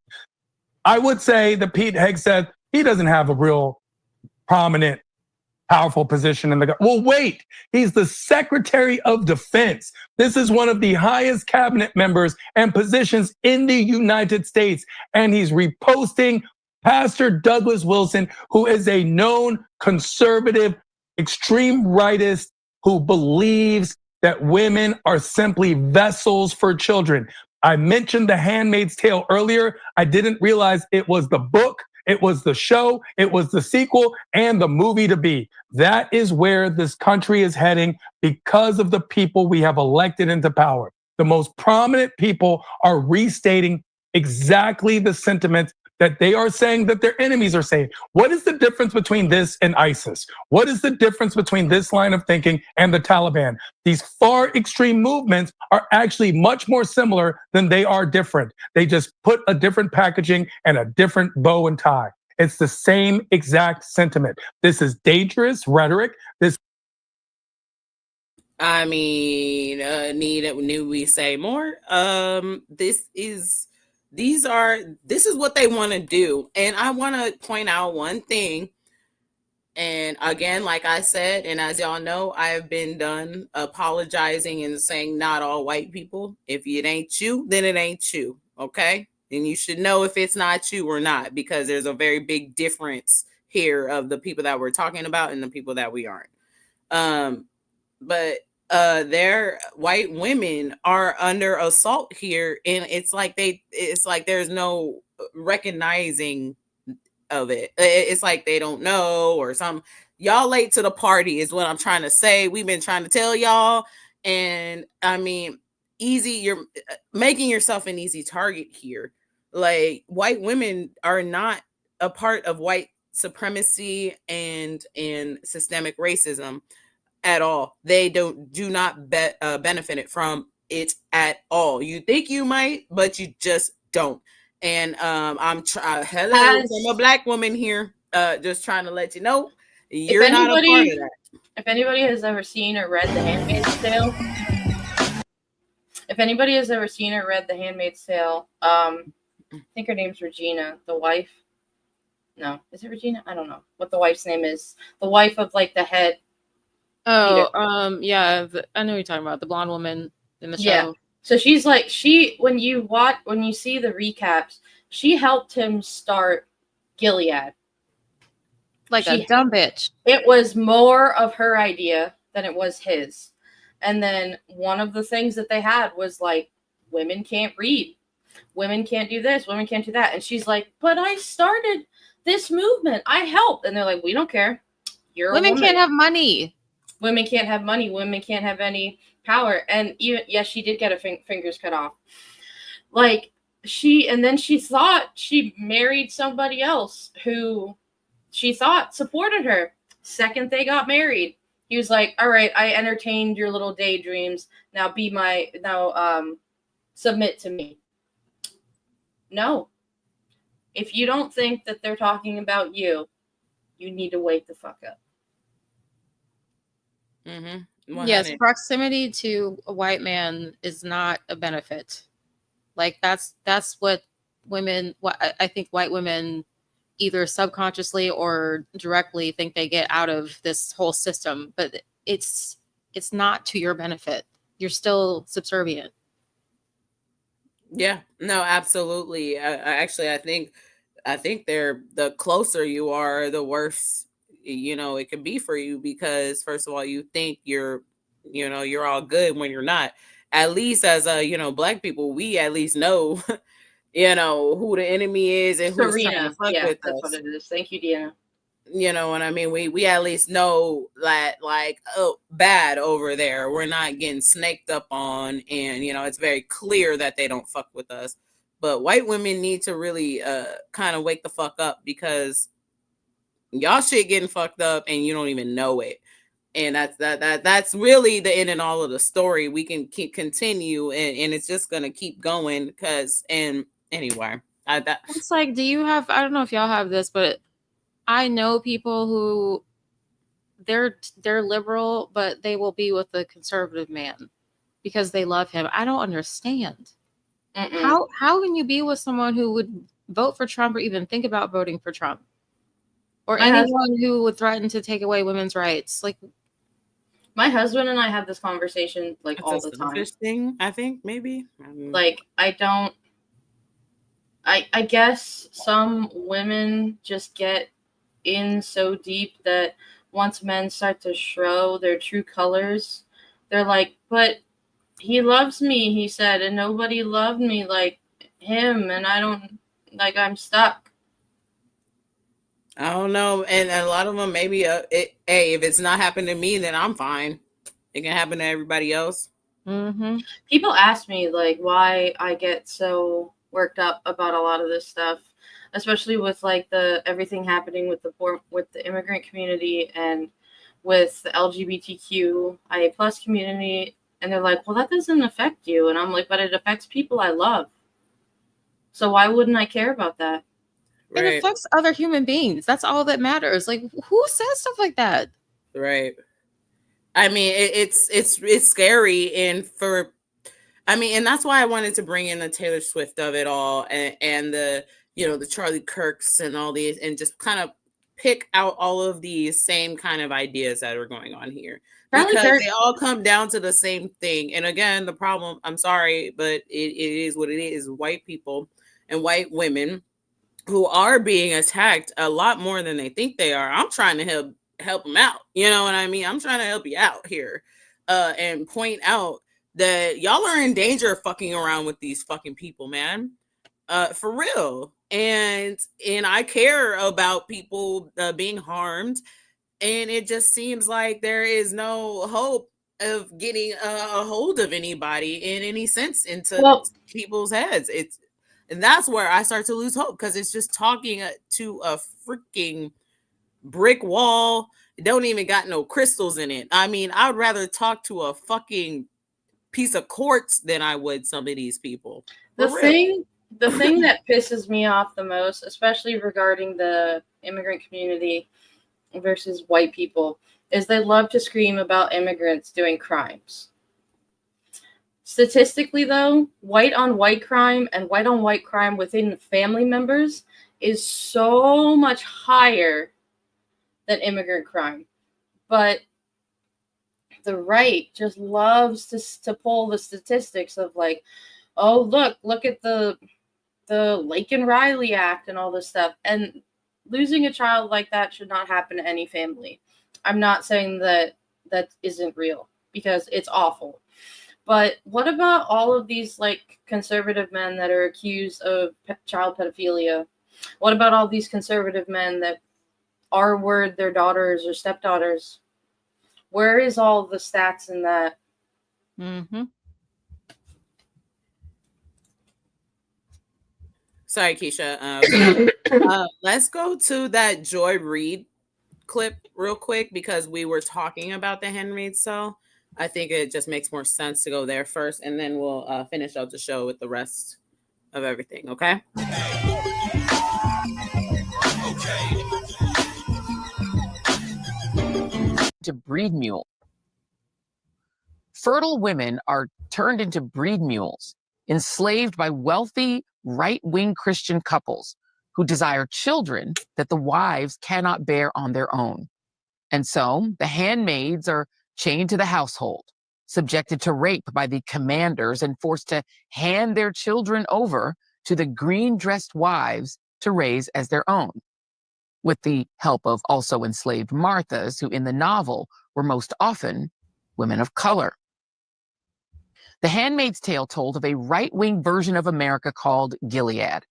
I would say that Pete Hegseth, he doesn't have a real prominent, powerful position in the government. Well, wait, he's the Secretary of Defense. This is one of the highest cabinet members and positions in the United States. And he's reposting Pastor Douglas Wilson, who is a known conservative, extreme rightist who believes that women are simply vessels for children. I mentioned The Handmaid's Tale earlier. I didn't realize it was the book, it was the show, it was the sequel, and the movie to be. That is where this country is heading because of the people we have elected into power. The most prominent people are restating exactly the sentiments that they are saying that their enemies are saying. What is the difference between this and ISIS? What is the difference between this line of thinking and the Taliban? These far extreme movements are actually much more similar than they are different. They just put a different packaging and a different bow and tie. It's the same exact sentiment. This is dangerous rhetoric. I mean, need we say more? This is what they want to do. And I want to point out one thing. And again, like I said, and as y'all know, I have been done apologizing and saying not all white people. If it ain't you, then it ain't you. Okay? And you should know if it's not you or not, because there's a very big difference here of the people that we're talking about and the people that we aren't. But their white women are under assault here, and it's like there's no recognizing of it. It's like they don't know, or some y'all late to the party is what I'm trying to say. We've been trying to tell y'all, and I mean, you're making yourself an easy target here. Like, white women are not a part of white supremacy and systemic racism at all. They do not benefit from it at all. You think you might, but you just don't. And I'm hello from a black woman here, just trying to let you know you're not a part of that. If anybody has ever seen or read The Handmaid's Tale, I think her name's Regina, the wife. No, is it Regina? I don't know what the wife's name is. The wife of like the head. Oh, yeah, I know what you're talking about, the blonde woman in the show. Yeah. So she's like, when you see the recaps, she helped him start Gilead. Like a dumb bitch. It was more of her idea than it was his. And then one of the things that they had was like, women can't read. Women can't do this. Women can't do that. And she's like, but I started this movement. I helped. And they're like, we don't care. Women can't have money. Women can't have money. Women can't have any power. And even, yes, she did get her fingers cut off. Like, she thought she married somebody else who she thought supported her. Second they got married, he was like, all right, I entertained your little daydreams. Now submit to me. No. If you don't think that they're talking about you, you need to wake the fuck up. Mm-hmm. Yes, proximity to a white man is not a benefit. Like that's what I think white women either subconsciously or directly think they get out of this whole system, but it's not to your benefit. You're still subservient. Yeah, no, absolutely. I think they're, the closer you are, the worse, it could be for you, because first of all, you think you're all good when you're not. At least as black people, we at least know, who the enemy is and who's trying to fuck with that's us. what it is. Thank you, Deanna. You know what I mean? We at least know that, like, oh, bad over there. We're not getting snaked up on, and it's very clear that they don't fuck with us. But white women need to really kind of wake the fuck up, because y'all shit getting fucked up and you don't even know it. And that's really the end and all of the story. We can continue, and it's just gonna keep going, anyway. It's like, I don't know if y'all have this, but I know people who they're liberal, but they will be with a conservative man because they love him. I don't understand. How can you be with someone who would vote for Trump or even think about voting for Trump, or anyone who would threaten to take away women's rights? Like, my husband and I have this conversation like all the time. Thing, I think maybe. Like, I guess some women just get in so deep that once men start to show their true colors, they're like, but he loves me, he said, and nobody loved me like him, and I'm stuck. I don't know. And a lot of them, maybe, if it's not happening to me, then I'm fine. It can happen to everybody else. Mm-hmm. People ask me, like, why I get so worked up about a lot of this stuff. especially with like the everything happening with the immigrant community and with the LGBTQIA plus community. And they're like, well, that doesn't affect you. And I'm like, but it affects people I love. So why wouldn't I care about that? It affects other human beings. That's all that matters. Like, who says stuff like that? Right. I mean, it's scary, and and that's why I wanted to bring in the Taylor Swift of it all, and the the Charlie Kirks and all these, and just kind of pick out all of these same kind of ideas that are going on here, because they all come down to the same thing. And again, the problem, I'm sorry, but it is what it is. White people and white women who are being attacked a lot more than they think they are. I'm trying to help them out. You know what I mean? I'm trying to help you out here, and point out that y'all are in danger of fucking around with these fucking people, man. For real. And I care about people people's harmed, and it just seems like there is no hope of getting a hold of anybody in any sense into people's heads. And that's where I start to lose hope, because it's just talking to a freaking brick wall. It don't even got no crystals in it. I mean, I would rather talk to a fucking piece of quartz than I would some of these people. The thing that pisses me off the most, especially regarding the immigrant community versus white people, is they love to scream about immigrants doing crimes. Statistically, though, white on white crime and white on white crime within family members is so much higher than immigrant crime. But the right just loves to pull the statistics of like, oh, look at the Laken Riley Act and all this stuff. And losing a child like that should not happen to any family. I'm not saying that isn't real, because it's awful. But what about all of these like conservative men that are accused of child pedophilia? What about all these conservative men that R-word their daughters or stepdaughters? Where is all the stats in that? Mm-hmm. Sorry, Keisha. Let's go to that Joy Reid clip real quick, because we were talking about the Handmaid's Tale. I think it just makes more sense to go there first, and then we'll finish out the show with the rest of everything, okay? To breed mule. Fertile women are turned into breed mules, enslaved by wealthy right-wing Christian couples who desire children that the wives cannot bear on their own. And so the handmaids are chained to the household, subjected to rape by the commanders, and forced to hand their children over to the green-dressed wives to raise as their own, with the help of also enslaved Marthas, who in the novel were most often women of color. The Handmaid's Tale told of a right-wing version of America called Gilead,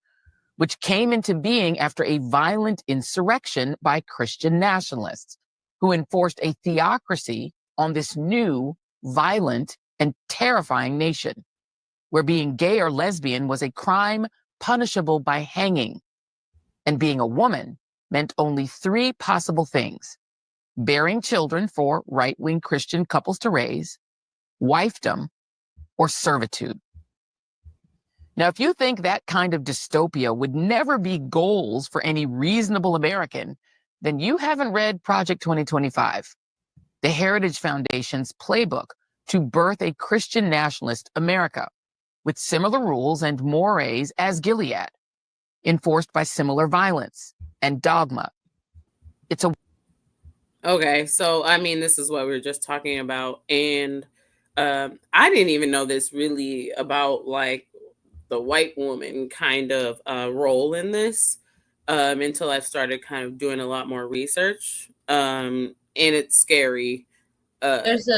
which came into being after a violent insurrection by Christian nationalists who enforced a theocracy on this new, violent, and terrifying nation, where being gay or lesbian was a crime punishable by hanging, and being a woman meant only 3 possible things: bearing children for right-wing Christian couples to raise, wifedom, or servitude. Now, if you think that kind of dystopia would never be goals for any reasonable American, then you haven't read Project 2025, the Heritage Foundation's playbook to birth a Christian nationalist America with similar rules and mores as Gilead, enforced by similar violence and dogma. It's a Okay, so I mean, this is what we were just talking about, and I didn't even know this really about like the white woman kind of role in this until I started kind of doing a lot more research, and it's scary. There's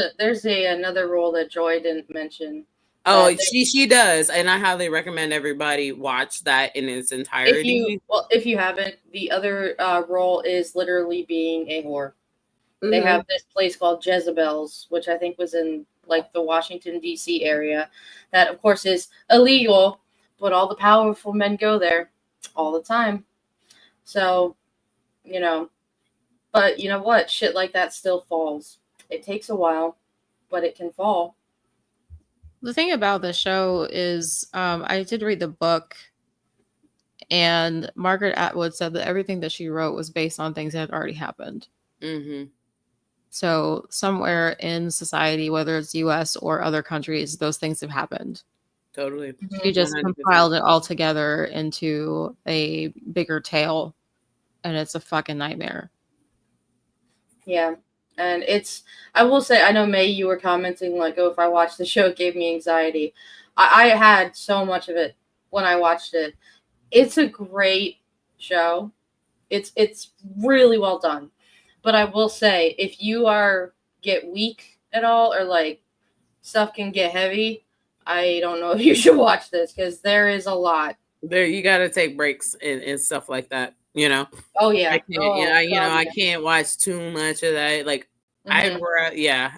another role that Joy didn't mention. Oh, she does, and I highly recommend everybody watch that in its entirety. If you haven't, the other role is literally being a whore. Mm-hmm. They have this place called Jezebel's, which I think was in like the Washington D.C. area. That of course is illegal, but all the powerful men go there all the time. So, you know, but you know what? Shit like that still falls. It takes a while, but it can fall. The thing about the show is, I did read the book, and Margaret Atwood said that everything that she wrote was based on things that had already happened. Mm-hmm. So somewhere in society, whether it's U.S. or other countries, those things have happened. Totally. She just 100%. compiled it all together into a bigger tale, and it's a fucking nightmare. Yeah. And I will say, I know, May, you were commenting, like, oh, if I watched the show, it gave me anxiety. I had so much of it when I watched it. It's a great show. It's really well done. But I will say, if you get weak at all, or like stuff can get heavy, I don't know if you should watch this, because there is a lot. There, you got to take breaks and stuff like that. You know. Oh yeah. I can't, I can't watch too much of that. Like yeah.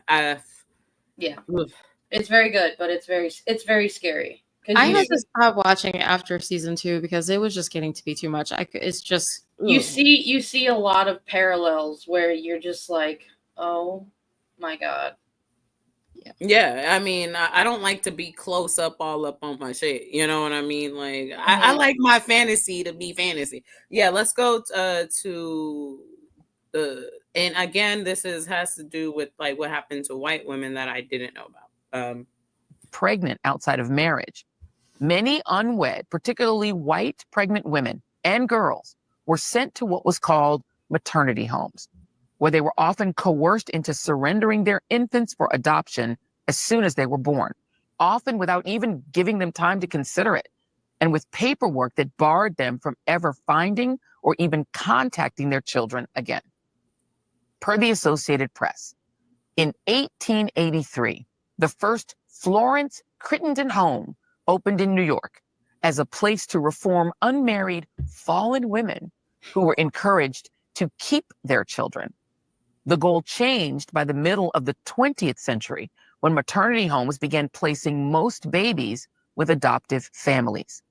It's very good, but it's very scary. I had to stop watching after season 2 because it was just getting to be too much. It's just you see a lot of parallels where you're just like, oh my god. Yeah, I mean, I don't like to be close up, all up on my shit. You know what I mean? Like, I like my fantasy to be fantasy. Yeah, let's go to the. And again, this has to do with like what happened to white women that I didn't know about. Pregnant outside of marriage. Many unwed, particularly white pregnant women and girls, were sent to what was called maternity homes, where they were often coerced into surrendering their infants for adoption as soon as they were born, often without even giving them time to consider it, and with paperwork that barred them from ever finding or even contacting their children again. Per the Associated Press, in 1883, the first Florence Crittenden home opened in New York as a place to reform unmarried fallen women who were encouraged to keep their children. The goal changed by the middle of the 20th century when maternity homes began placing most babies with adoptive families.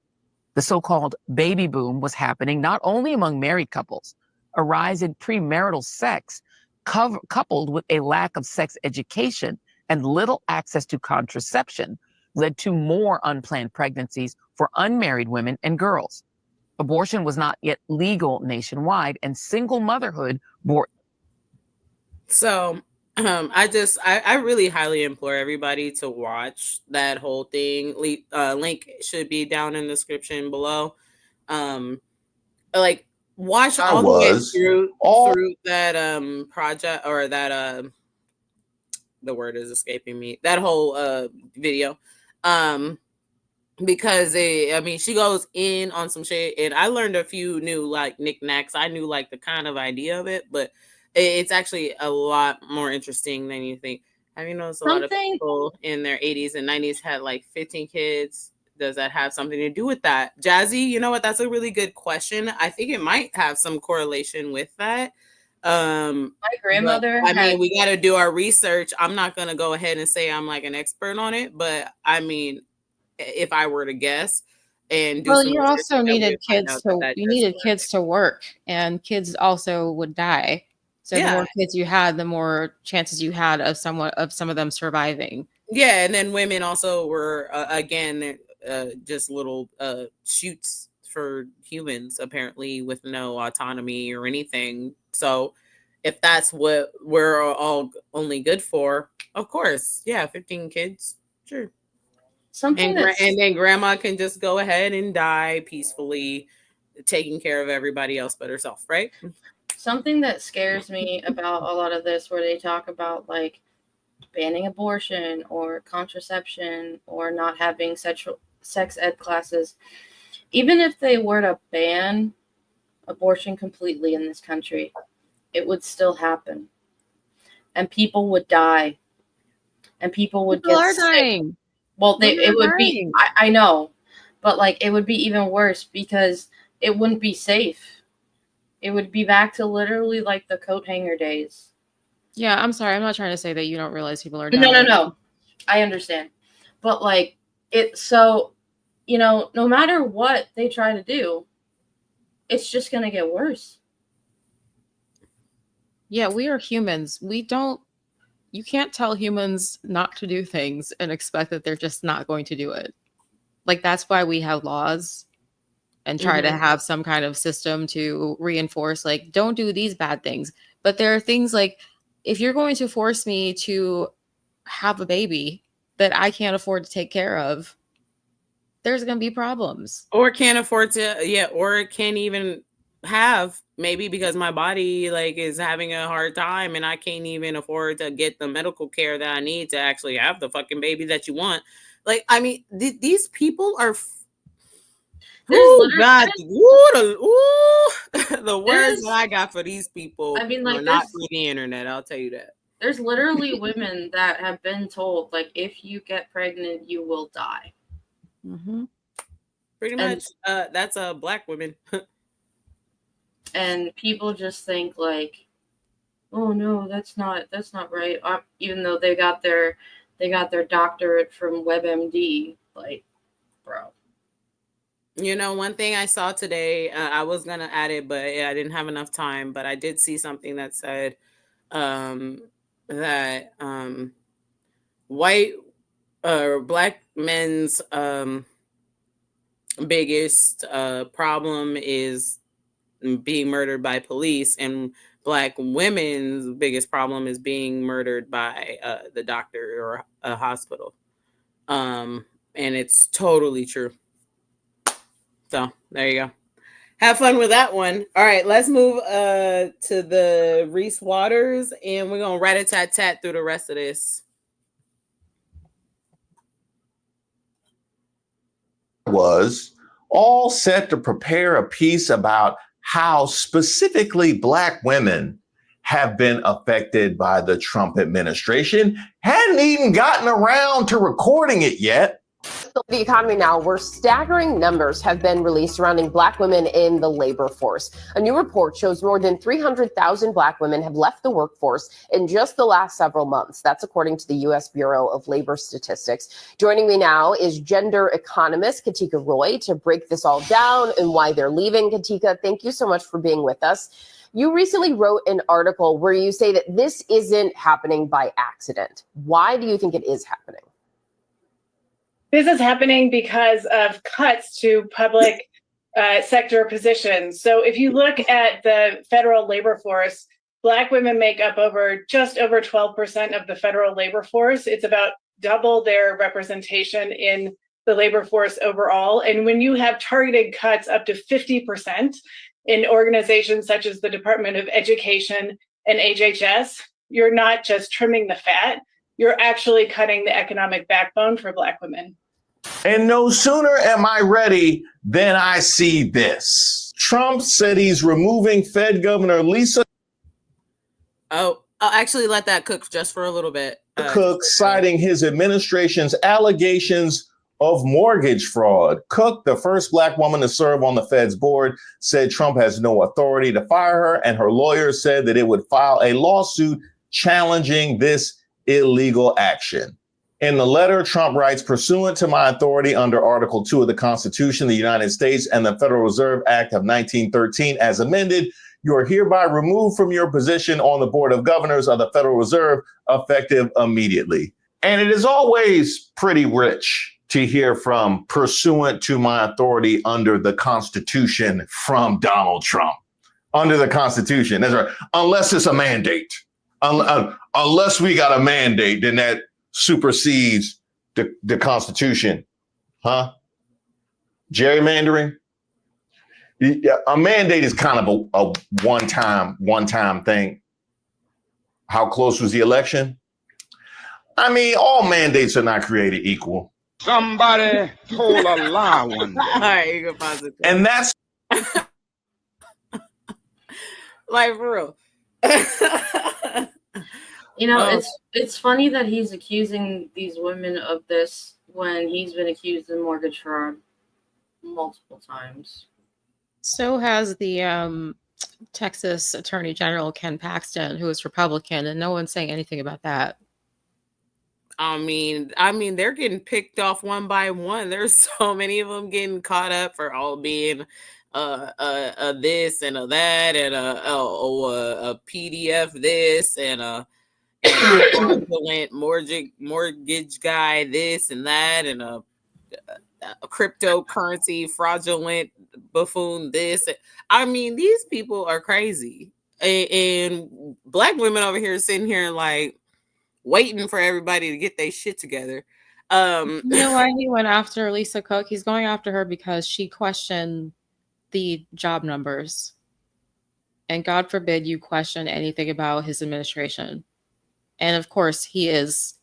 The so-called baby boom was happening not only among married couples. A rise in premarital sex coupled with a lack of sex education and little access to contraception led to more unplanned pregnancies for unmarried women and girls. Abortion was not yet legal nationwide, and single motherhood bore. So I really highly implore everybody to watch that whole thing. Link should be down in the description below. Like watch all the way through that project, or that the word is escaping me, that whole video. Because she goes in on some shit, and I learned a few new like knickknacks. I knew like the kind of idea of it, but it's actually a lot more interesting than you think. Have you noticed a lot of people in their 80s and 90s had like 15 kids? Does that have something to do with that? Jazzy, you know what? That's a really good question. I think it might have some correlation with that. My grandmother. I mean, we got to do our research. I'm not going to go ahead and say I'm like an expert on it, but I mean, if I were to guess and do well, some you research, also needed kids to work, and kids also would die. So the more kids you had, the more chances you had of some of them surviving. Yeah, and then women also were again just little shoots for humans, apparently, with no autonomy or anything. So if that's what we're all only good for, of course, 15 kids, sure. And then grandma can just go ahead and die peacefully, taking care of everybody else but herself, right? Something that scares me about a lot of this, where they talk about like banning abortion or contraception or not having sex ed classes, even if they were to ban abortion completely in this country, it would still happen, and people would die, and people would get sick. Dying. Well, it would be. I know, but like it would be even worse because it wouldn't be safe. It would be back to literally like the coat hanger days. Yeah, I'm sorry. I'm not trying to say that you don't realize people are dying. No. I understand. But like no matter what they try to do, it's just going to get worse. Yeah, we are humans. You can't tell humans not to do things and expect that they're just not going to do it. Like, that's why we have laws and try to have some kind of system to reinforce, like, don't do these bad things. But there are things like, if you're going to force me to have a baby that I can't afford to take care of, there's going to be problems. Or can't afford to, or can't even have, maybe because my body like is having a hard time and I can't even afford to get the medical care that I need to actually have the fucking baby that you want. Like, I mean, these people are the words that I got for these people, I mean, like, are not through the internet, I'll tell you that. There's literally women that have been told, like, if you get pregnant, you will die. Pretty much, that's black women. And people just think like, oh no, that's not right. Even though they got their doctorate from WebMD, like, bro. You know, one thing I saw today, I was gonna add it, but I didn't have enough time. But I did see something that said that white or black men's biggest problem is being murdered by police, and black women's biggest problem is being murdered by the doctor or a hospital. And it's totally true. So there you go. Have fun with that one. All right, let's move to the Reese Waters, and we're gonna rat-a-tat-tat through the rest of this. Was all set to prepare a piece about how specifically Black women have been affected by the Trump administration. Hadn't even gotten around to recording it yet. The economy now, where staggering numbers have been released surrounding Black women in the labor force. A new report shows more than 300,000 Black women have left the workforce in just the last several months. That's according to the U.S. Bureau of Labor Statistics. Joining me now is gender economist Katika Roy to break this all down and why they're leaving. Katika, thank you so much for being with us. You recently wrote an article where you say that this isn't happening by accident. Why do you think it is happening? This is happening because of cuts to public sector positions. So if you look at the federal labor force, Black women make up just over 12% of the federal labor force. It's about double their representation in the labor force overall. And when you have targeted cuts up to 50% in organizations such as the Department of Education and HHS, you're not just trimming the fat, you're actually cutting the economic backbone for Black women. And no sooner am I ready than I see this. Trump said he's removing Fed Governor Lisa. Oh, I'll actually let that cook just for a little bit. Cook citing his administration's allegations of mortgage fraud. Cook, the first Black woman to serve on the Fed's board, said Trump has no authority to fire her, and her lawyer said that it would file a lawsuit challenging this illegal action. In the letter, Trump writes, pursuant to my authority under Article 2 of the Constitution of the United States and the Federal Reserve Act of 1913 as amended, you are hereby removed from your position on the Board of Governors of the Federal Reserve effective immediately. And it is always pretty rich to hear from pursuant to my authority under the Constitution from Donald Trump. Under the Constitution, that's right. Unless it's a mandate. Unless we got a mandate, then that supersedes the Constitution, huh? Gerrymandering? A mandate is kind of a one-time thing. How close was the election? I mean, all mandates are not created equal. Somebody told a lie one day. All right, you can pause it. And that's like for real. You know, it's funny that he's accusing these women of this when he's been accused of mortgage fraud multiple times. So has the Texas Attorney General Ken Paxton, who is Republican, and no one's saying anything about that. I mean, they're getting picked off one by one. There's so many of them getting caught up for all being this and a that and a PDF this and a fraudulent mortgage guy this and that and a cryptocurrency fraudulent buffoon this. I mean, these people are crazy, and black women over here sitting here like waiting for everybody to get their shit together. You know why he went after Lisa Cook? He's going after her because she questioned the job numbers. And God forbid you question anything about his administration. And of course, he is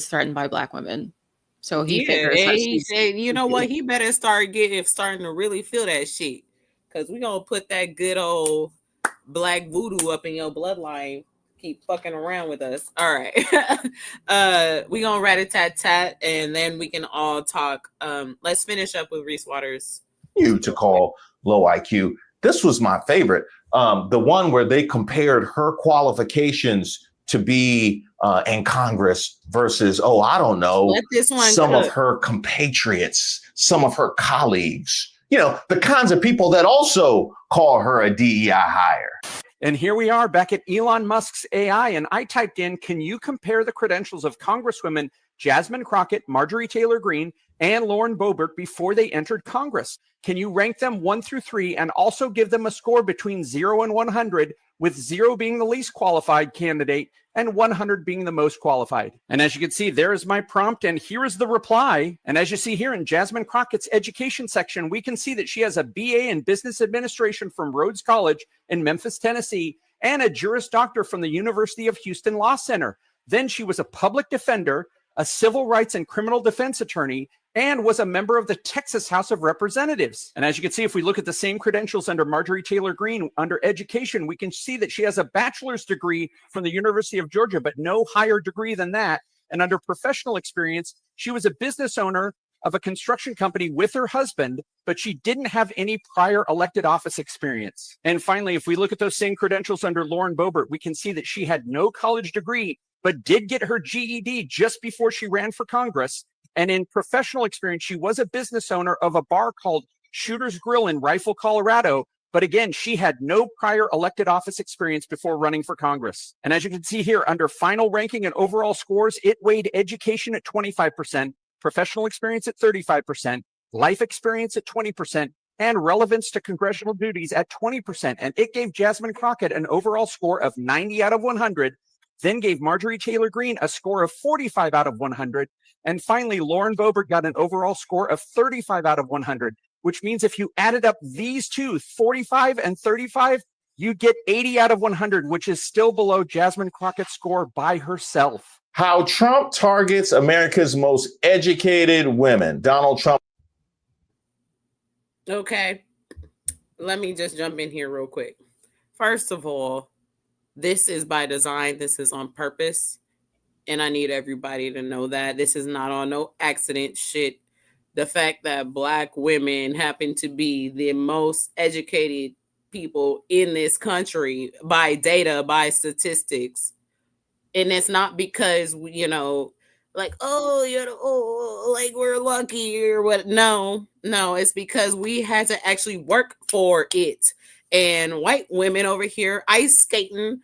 threatened by black women. So he figures that he said, you know what? He better starting to really feel that shit. Because we're going to put that good old black voodoo up in your bloodline. Keep fucking around with us. All right. We're going to rat-a-tat-tat, and then we can all talk. Let's finish up with Reese Waters. You to call low IQ. This was my favorite. The one where they compared her qualifications to be in Congress versus, I don't know, some of her compatriots, some of her colleagues, the kinds of people that also call her a DEI hire. And here we are back at Elon Musk's AI, and I typed in, can you compare the credentials of Congresswomen Jasmine Crockett, Marjorie Taylor Greene, and Lauren Boebert before they entered Congress? Can you rank them 1 through 3 and also give them a score between 0 and 100, with 0 being the least qualified candidate and 100 being the most qualified? And as you can see, there is my prompt, and here is the reply. And as you see here in Jasmine Crockett's education section, we can see that she has a BA in Business Administration from Rhodes College in Memphis, Tennessee, and a Juris Doctor from the University of Houston Law Center. Then she was a public defender, a civil rights and criminal defense attorney, and was a member of the Texas House of Representatives. And as you can see, if we look at the same credentials under Marjorie Taylor Greene, under education, we can see that she has a bachelor's degree from the University of Georgia, but no higher degree than that. And under professional experience, she was a business owner of a construction company with her husband, but she didn't have any prior elected office experience. And finally, if we look at those same credentials under Lauren Boebert, we can see that she had no college degree, but did get her GED just before she ran for Congress. And in professional experience, she was a business owner of a bar called Shooter's Grill in Rifle, Colorado. But again, she had no prior elected office experience before running for Congress. And as you can see here, under final ranking and overall scores, it weighed education at 25%, professional experience at 35%, life experience at 20%, and relevance to congressional duties at 20%. And it gave Jasmine Crockett an overall score of 90 out of 100, then gave Marjorie Taylor Greene a score of 45 out of 100. And finally, Lauren Boebert got an overall score of 35 out of 100, which means if you added up these two, 45 and 35, you get 80 out of 100, which is still below Jasmine Crockett's score by herself. How Trump targets America's most educated women. Donald Trump. Okay, let me just jump in here real quick. First of all, this is by design. This is on purpose. And I need everybody to know that this is not on no accident shit. The fact that Black women happen to be the most educated people in this country by data, by statistics. And it's not because, like, like we're lucky or what. No, it's because we had to actually work for it. And white women over here ice skating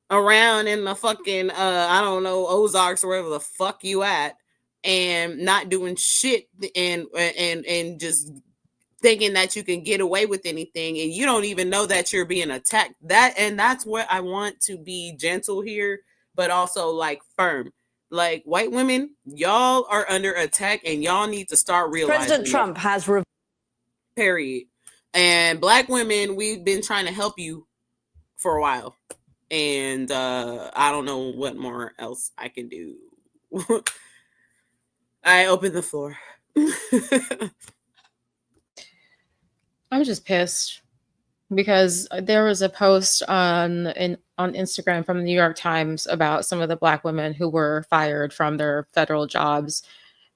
around in the fucking Ozarks or wherever the fuck you at, and not doing shit and just thinking that you can get away with anything, and you don't even know that you're being attacked. That's where I want to be gentle here, but also like firm. Like, white women, y'all are under attack, and y'all need to start realizing President Trump has period. And Black women, we've been trying to help you for a while. And I don't know what more else I can do. I open the floor. I'm just pissed because there was a post on Instagram from the New York Times about some of the Black women who were fired from their federal jobs.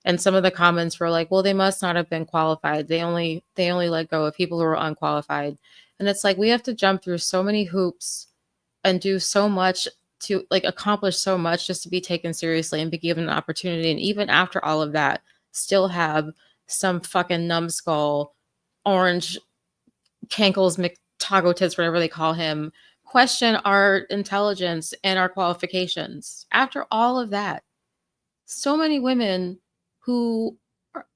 And some of the comments were like, well, they must not have been qualified. They only let go of people who were unqualified. And it's like, we have to jump through so many hoops and do so much to accomplish so much just to be taken seriously and be given an opportunity. And even after all of that, still have some fucking numbskull, orange Cankles, McToggle Tits, whatever they call him, question our intelligence and our qualifications. After all of that, so many women who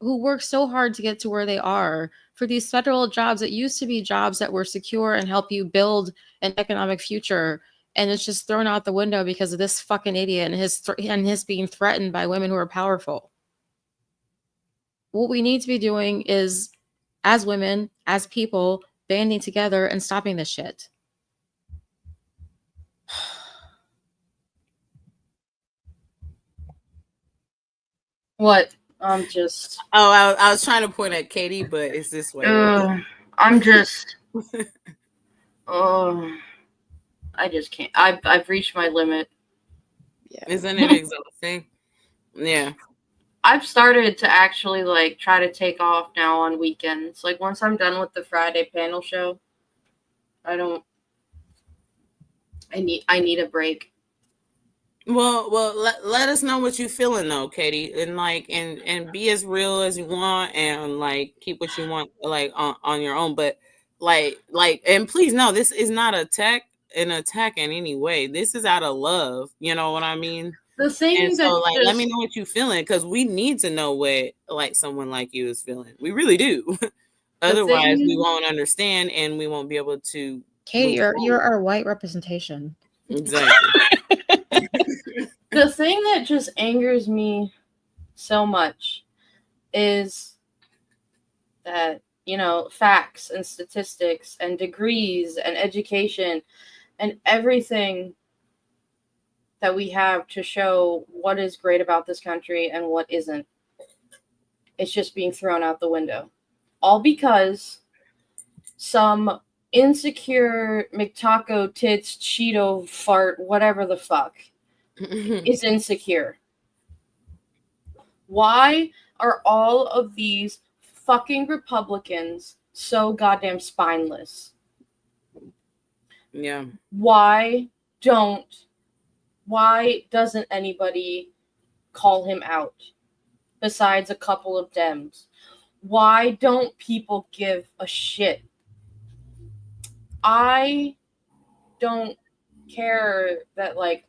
work so hard to get to where they are for these federal jobs that used to be jobs that were secure and help you build an economic future, and it's just thrown out the window because of this fucking idiot and his being threatened by women who are powerful. What we need to be doing is, as women, as people, banding together and stopping this shit. What? I'm just. Oh, I was trying to point at Katie, but it's this way. I'm just. Oh, I just can't. I've reached my limit. Yeah. Isn't it exhausting? Yeah. I've started to actually like try to take off now on weekends. Like once I'm done with the Friday panel show, I need a break. Well, let us know what you feeling though, Katie, and like and be as real as you want, and like keep what you want like on your own. But like and please know this is not an attack in any way. This is out of love. You know what I mean? The thing and that so like just, let me know what you feeling, because we need to know what like someone like you is feeling. We really do. Otherwise, we won't understand and we won't be able to. Katie, you're our white representation. Exactly. The thing that just angers me so much is that, you know, facts and statistics and degrees and education and everything that we have to show what is great about this country and what isn't, it's just being thrown out the window. All because some insecure McTaco tits Cheeto fart, whatever the fuck, is insecure. Why are all of these fucking Republicans so goddamn spineless? Yeah. Why doesn't anybody call him out besides a couple of Dems? Why don't people give a shit? I don't care that like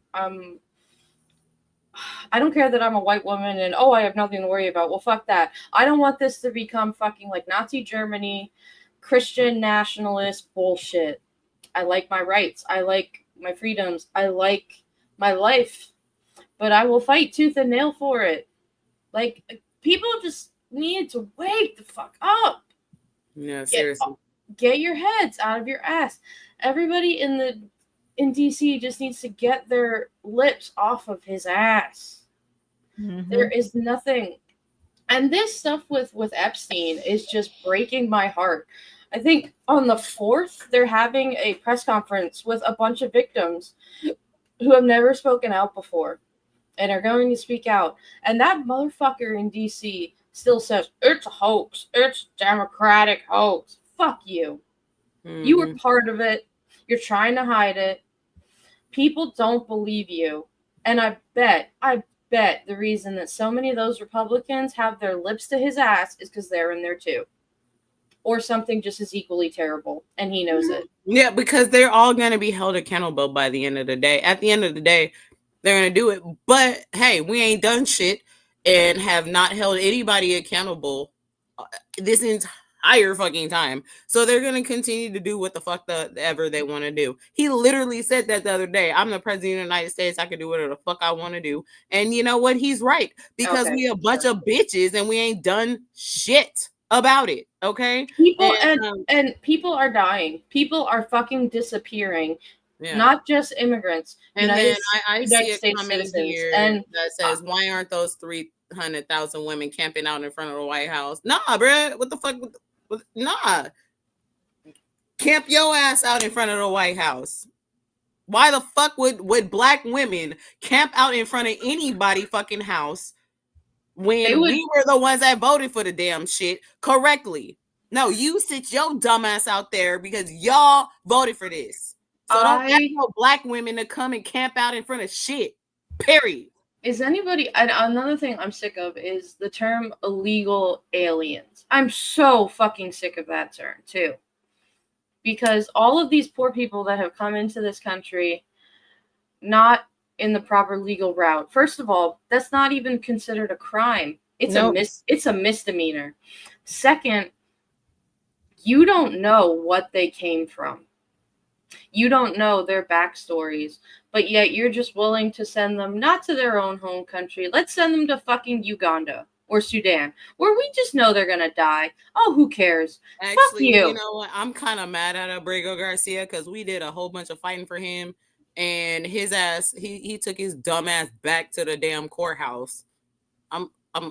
I don't care that I'm a white woman and I have nothing to worry about. Well, fuck that. I don't want this to become fucking like Nazi Germany, Christian nationalist bullshit. I like my rights. I like my freedoms. I like my life. But I will fight tooth and nail for it. Like, people just need to wake the fuck up. Yeah, seriously. Get your heads out of your ass. Everybody in DC just needs to get their lips off of his ass. Mm-hmm. There is nothing. And this stuff with Epstein is just breaking my heart. I think on the 4th, they're having a press conference with a bunch of victims who have never spoken out before and are going to speak out. And that motherfucker in DC still says, it's a hoax. It's a Democratic hoax. Fuck you. Mm-hmm. You were part of it. You're trying to hide it. People don't believe you. And I bet the reason that so many of those Republicans have their lips to his ass is because they're in there too. Or something just as equally terrible. And he knows it. Yeah, because they're all going to be held accountable by the end of the day. At the end of the day, they're going to do it. But hey, we ain't done shit and have not held anybody accountable this entire fucking time. So they're going to continue to do what the fuck ever they want to do. He literally said that the other day. I'm the president of the United States. I can do whatever the fuck I want to do. And you know what? He's right. Because we a bunch of bitches and we ain't done shit about it. Okay? People and people are dying. People are fucking disappearing. Yeah. Not just immigrants. And then I see a comment here that says, why aren't those 300,000 women camping out in front of the White House? Nah, bruh. What the fuck? Nah. Camp your ass out in front of the White House. Why the fuck would black women camp out in front of anybody fucking house when we were the ones that voted for the damn shit correctly? No, you sit your dumb ass out there because y'all voted for this. So don't ask no black women to come and camp out in front of shit. Period. Is anybody? And another thing I'm sick of is the term illegal aliens. I'm so fucking sick of that term too. because all of these poor people that have come into this country not in the proper legal route. First of all, that's not even considered a crime. It's it's a misdemeanor. Second, you don't know what they came from. You don't know their backstories, but yet you're just willing to send them not to their own home country. Let's send them to fucking Uganda or Sudan, where we just know they're gonna die. Oh, who cares? Actually, Fuck you. You know what? I'm kind of mad at Abrego Garcia because we did a whole bunch of fighting for him, and his ass, he took his dumb ass back to the damn courthouse.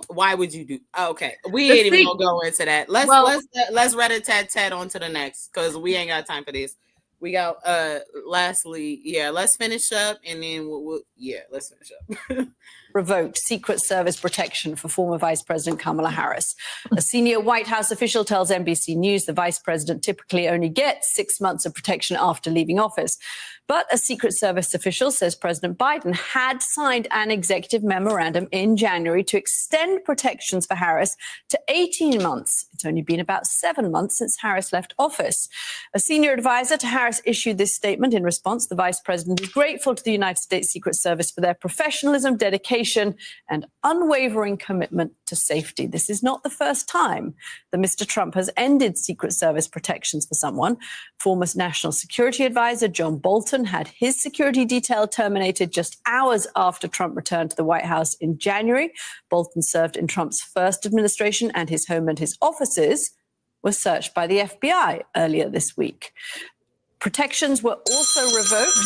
Why would you do? Okay, we ain't even gonna go into that. Let's rat-a-tat-tat on to the next because we ain't got time for this. We got lastly, let's finish up and then let's finish up. Revoked Secret Service protection for former Vice President Kamala Harris. A senior White House official tells NBC News the vice president typically only gets 6 months of protection after leaving office. But a Secret Service official says President Biden had signed an executive memorandum in January to extend protections for Harris to 18 months. It's only been about 7 months since Harris left office. A senior advisor to Harris issued this statement in response. The vice president is grateful to the United States Secret Service for their professionalism, dedication, and unwavering commitment to safety. This is not the first time that Mr. Trump has ended Secret Service protections for someone. Former National Security Advisor John Bolton had his security detail terminated just hours after Trump returned to the White House in January. Bolton served in Trump's first administration, and his home and his offices were searched by the FBI earlier this week. Protections were also revoked.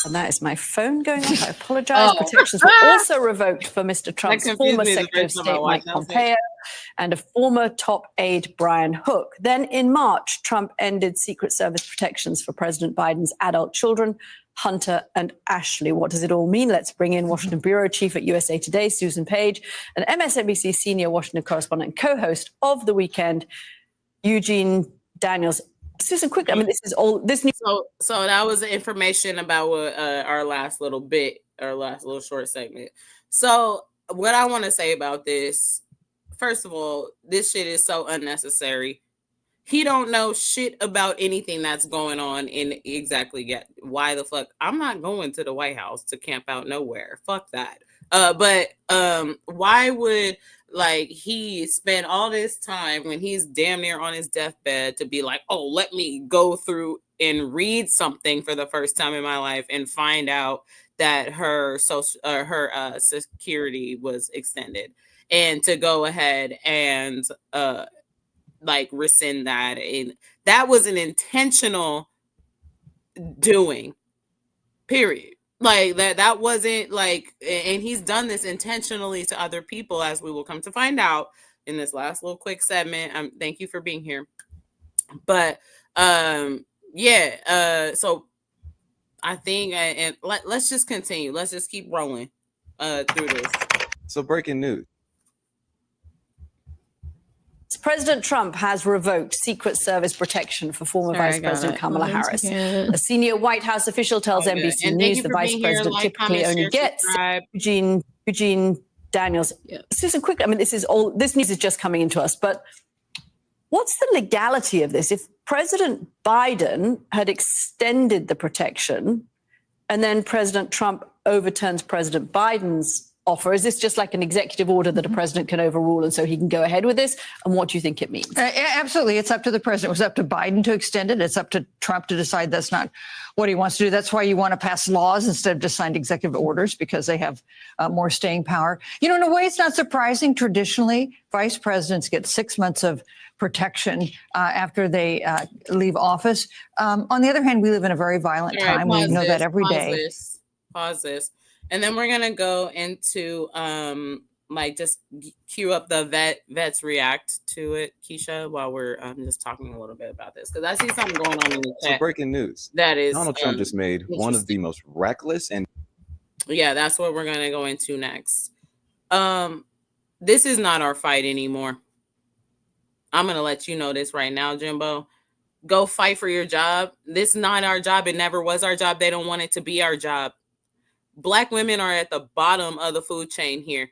And that is my phone going off. I apologize. Protections were also revoked for Mr. Trump's former Secretary of State, Mike Pompeo, and a former top aide, Brian Hook. Then in March, Trump ended Secret Service protections for President Biden's adult children, Hunter and Ashley. What does it all mean? Let's bring in Washington Bureau Chief at USA Today, Susan Page, and MSNBC senior Washington correspondent and co-host of The Weekend, Eugene Daniels. Susan, quickly, I mean, this is all this news. So that was the information about what our last little short segment. So what I want to say about this, first of all, this shit is so unnecessary. He don't know shit about anything that's going on in exactly yet. Why the fuck? I'm not going to the White House to camp out nowhere. Fuck that. But why would he spend all this time when he's damn near on his deathbed to be like, oh, let me go through and read something for the first time in my life and find out that her security was extended, and to go ahead and rescind that. And that was an intentional doing, period. That wasn't and he's done this intentionally to other people, as we will come to find out in this last little quick segment. Thank you for being here. But so I think, and let's just continue. Let's just keep rolling through this. So breaking news. President Trump has revoked Secret Service protection for former Vice President Kamala Harris. A senior White House official tells NBC News the Vice President typically only gets Eugene Daniels. Susan, quickly, I mean, this news is just coming into us, but what's the legality of this? If President Biden had extended the protection and then President Trump overturns President Biden's offer, is this just like an executive order that a president can overrule and so he can go ahead with this? And what do you think it means? Absolutely. It's up to the president. It was up to Biden to extend it. It's up to Trump to decide that's not what he wants to do. That's why you want to pass laws instead of just signed executive orders, because they have more staying power. In a way, it's not surprising. Traditionally, vice presidents get 6 months of protection after they leave office. On the other hand, we live in a very violent time. We know that every day. Pause this. And then we're going to go into just cue up the vets react to it, Keisha, while we're just talking a little bit about this, because I see something going on in the chat. So breaking news. That is Donald Trump just made one of the most reckless and that's what we're going to go into next. This is not our fight anymore. I'm going to let you know this right now, Jimbo. Go fight for your job. This is not our job. It never was our job. They don't want it to be our job. Black women are at the bottom of the food chain here.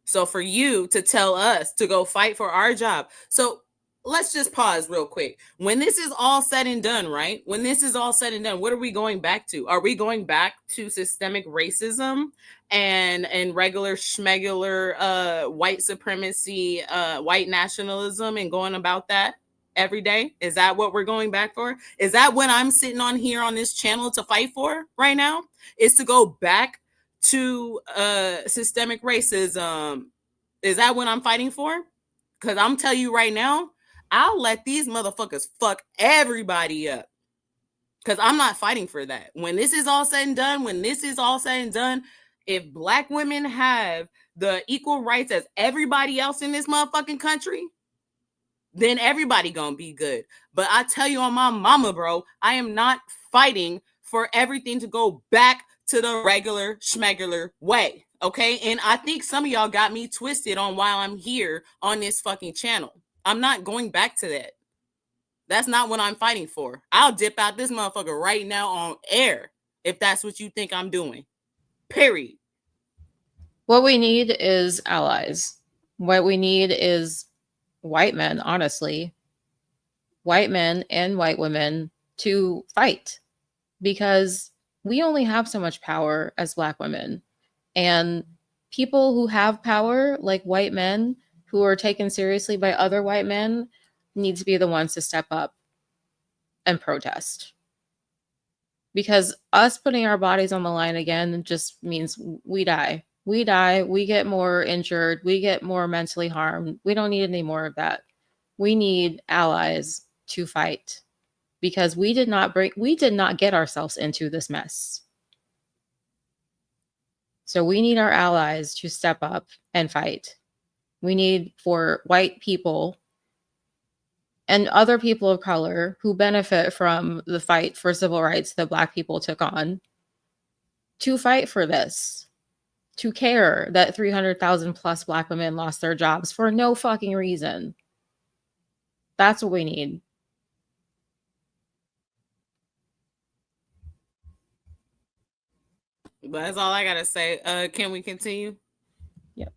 So for you to tell us to go fight for our job. So let's just pause real quick. When this is all said and done, right? When this is all said and done, what are we going back to? Are we going back to systemic racism and regular schmegular white supremacy, white nationalism, and going about that every day? Is that what we're going back for? Is that what I'm sitting on here on this channel to fight for right now? Is to go back to systemic racism? Is that what I'm fighting for? Because I'm telling you right now, I'll let these motherfuckers fuck everybody up. Because I'm not fighting for that. When this is all said and done, if Black women have the equal rights as everybody else in this motherfucking country, then everybody gonna be good. But I tell you on my mama, bro, I am not fighting for everything to go back to the regular schmegular way. Okay? And I think some of y'all got me twisted on why I'm here on this fucking channel. I'm not going back to that. That's not what I'm fighting for. I'll dip out this motherfucker right now on air if that's what you think I'm doing. Period. What we need is allies. What we need is white men, honestly. White men and white women to fight. Because we only have so much power as Black women. And people who have power, like white men, who are taken seriously by other white men, need to be the ones to step up and protest. Because us putting our bodies on the line again just means we die. We die, we get more injured, we get more mentally harmed. We don't need any more of that. We need allies to fight. Because we did not get ourselves into this mess. So we need our allies to step up and fight. We need for white people and other people of color who benefit from the fight for civil rights that Black people took on to fight for this, to care that 300,000 plus Black women lost their jobs for no fucking reason. That's what we need. But that's all I gotta say. Can we continue? Yep.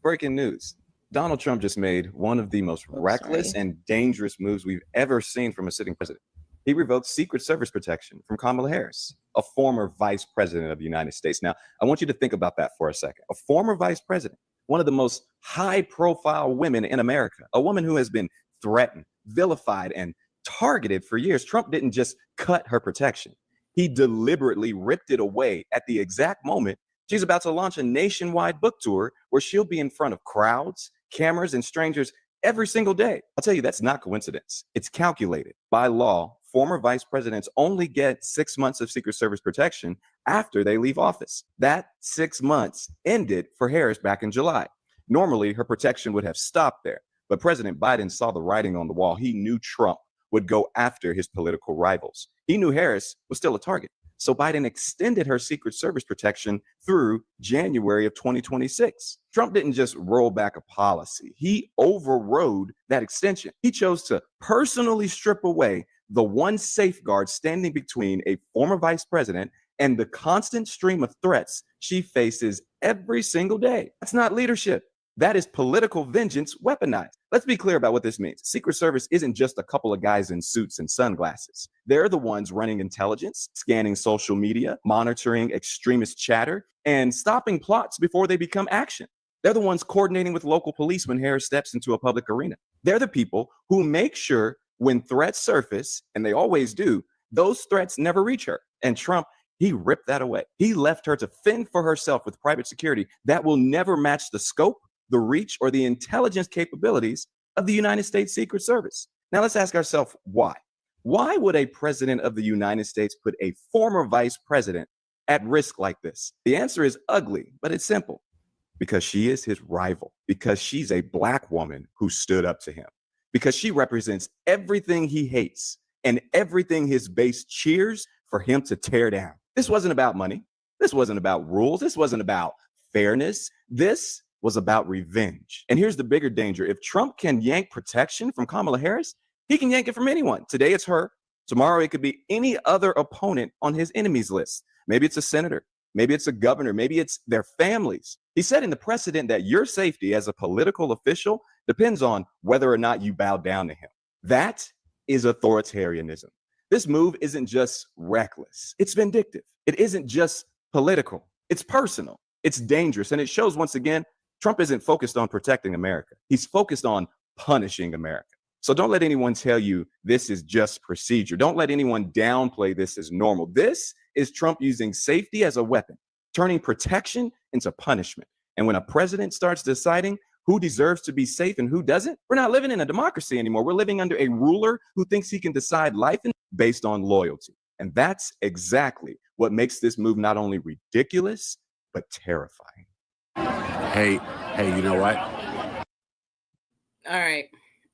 Breaking news. Donald Trump just made one of the most reckless and dangerous moves we've ever seen from a sitting president. He revoked Secret Service protection from Kamala Harris, a former vice president of the United States. Now, I want you to think about that for a second. A former vice president, one of the most high-profile women in America, a woman who has been threatened, vilified, and targeted for years. Trump didn't just cut her protection. He deliberately ripped it away at the exact moment she's about to launch a nationwide book tour where she'll be in front of crowds, cameras, and strangers every single day. I'll tell you, that's not coincidence. It's calculated. By law, former vice presidents only get 6 months of Secret Service protection after they leave office. That 6 months ended for Harris back in July. Normally, her protection would have stopped there, but President Biden saw the writing on the wall. He knew Trump would go after his political rivals. He knew Harris was still a target. So Biden extended her Secret Service protection through January of 2026. Trump didn't just roll back a policy. He overrode that extension. He chose to personally strip away the one safeguard standing between a former vice president and the constant stream of threats she faces every single day. That's not leadership. That is political vengeance weaponized. Let's be clear about what this means. Secret Service isn't just a couple of guys in suits and sunglasses. They're the ones running intelligence, scanning social media, monitoring extremist chatter, and stopping plots before they become action. They're the ones coordinating with local police when Harris steps into a public arena. They're the people who make sure when threats surface, and they always do, those threats never reach her. And Trump, he ripped that away. He left her to fend for herself with private security that will never match the scope, the reach, or the intelligence capabilities of the United States Secret Service. Now let's ask ourselves why. Why would a president of the United States put a former vice president at risk like this? The answer is ugly, but it's simple. Because she is his rival. Because she's a Black woman who stood up to him. Because she represents everything he hates and everything his base cheers for him to tear down. This wasn't about money. This wasn't about rules. This wasn't about fairness. This was about revenge. And here's the bigger danger. If Trump can yank protection from Kamala Harris, he can yank it from anyone. Today it's her. Tomorrow it could be any other opponent on his enemies list. Maybe it's a senator. Maybe it's a governor. Maybe it's their families. He's setting the precedent that your safety as a political official depends on whether or not you bow down to him. That is authoritarianism. This move isn't just reckless. It's vindictive. It isn't just political. It's personal. It's dangerous. And it shows once again, Trump isn't focused on protecting America. He's focused on punishing America. So don't let anyone tell you this is just procedure. Don't let anyone downplay this as normal. This is Trump using safety as a weapon, turning protection into punishment. And when a president starts deciding who deserves to be safe and who doesn't, we're not living in a democracy anymore. We're living under a ruler who thinks he can decide life based on loyalty. And that's exactly what makes this move not only ridiculous, but terrifying. Hey, you know what? All right.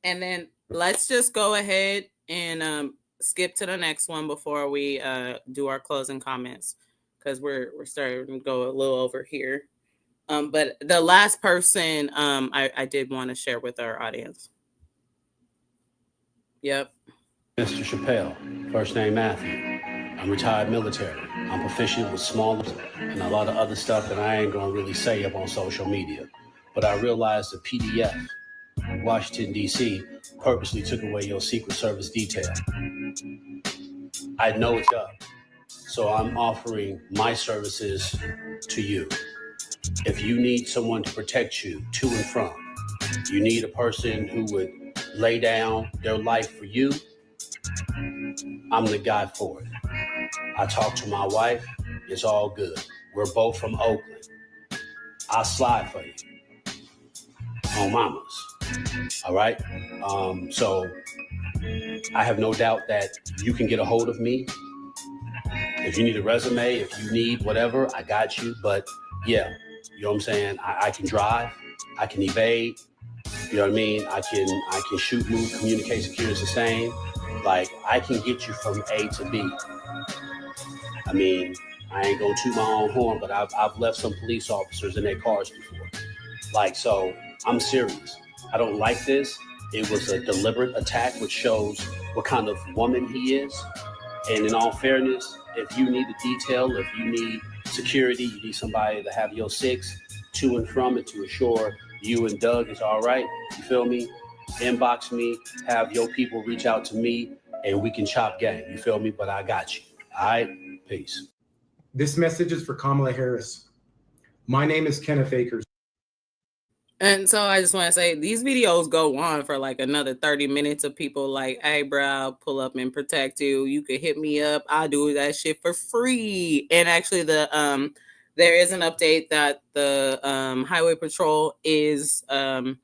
And then let's just go ahead and skip to the next one before we do our closing comments, because we're starting to go a little over here. But the last person I did want to share with our audience. Yep. Mr. Chappelle, first name Matthew. I'm retired military. I'm proficient with small and a lot of other stuff that I ain't gonna really say up on social media. But I realized the PDF, Washington, D.C., purposely took away your Secret Service detail. I know it's up, so I'm offering my services to you. If you need someone to protect you to and from, you need a person who would lay down their life for you, I'm the guy for it. I talked to my wife, it's all good. We're both from Oakland. I'll slide for you. On mamas. All right? So I have no doubt that you can get a hold of me. If you need a resume, if you need whatever, I got you. But yeah, you know what I'm saying? I can drive, I can evade, you know what I mean? I can shoot, move, communicate, secure, sustain. Like, I can get you from A to B. I mean, I ain't gonna toot my own horn, but I've left some police officers in their cars before. Like, so I'm serious. I don't like this. It was a deliberate attack, which shows what kind of woman he is. And in all fairness, if you need a detail, if you need security, you need somebody to have your six to and from and to assure you and Doug is all right. You feel me? Inbox me, have your people reach out to me, and we can chop game. You feel me? But I got you. All right? Peace. This message is for Kamala Harris. My name is Kenneth Akers. And so I just want to say these videos go on for like another 30 minutes of people like, hey, bro, I'll pull up and protect you. You could hit me up. I'll do that shit for free. And actually there is an update that the Highway Patrol is the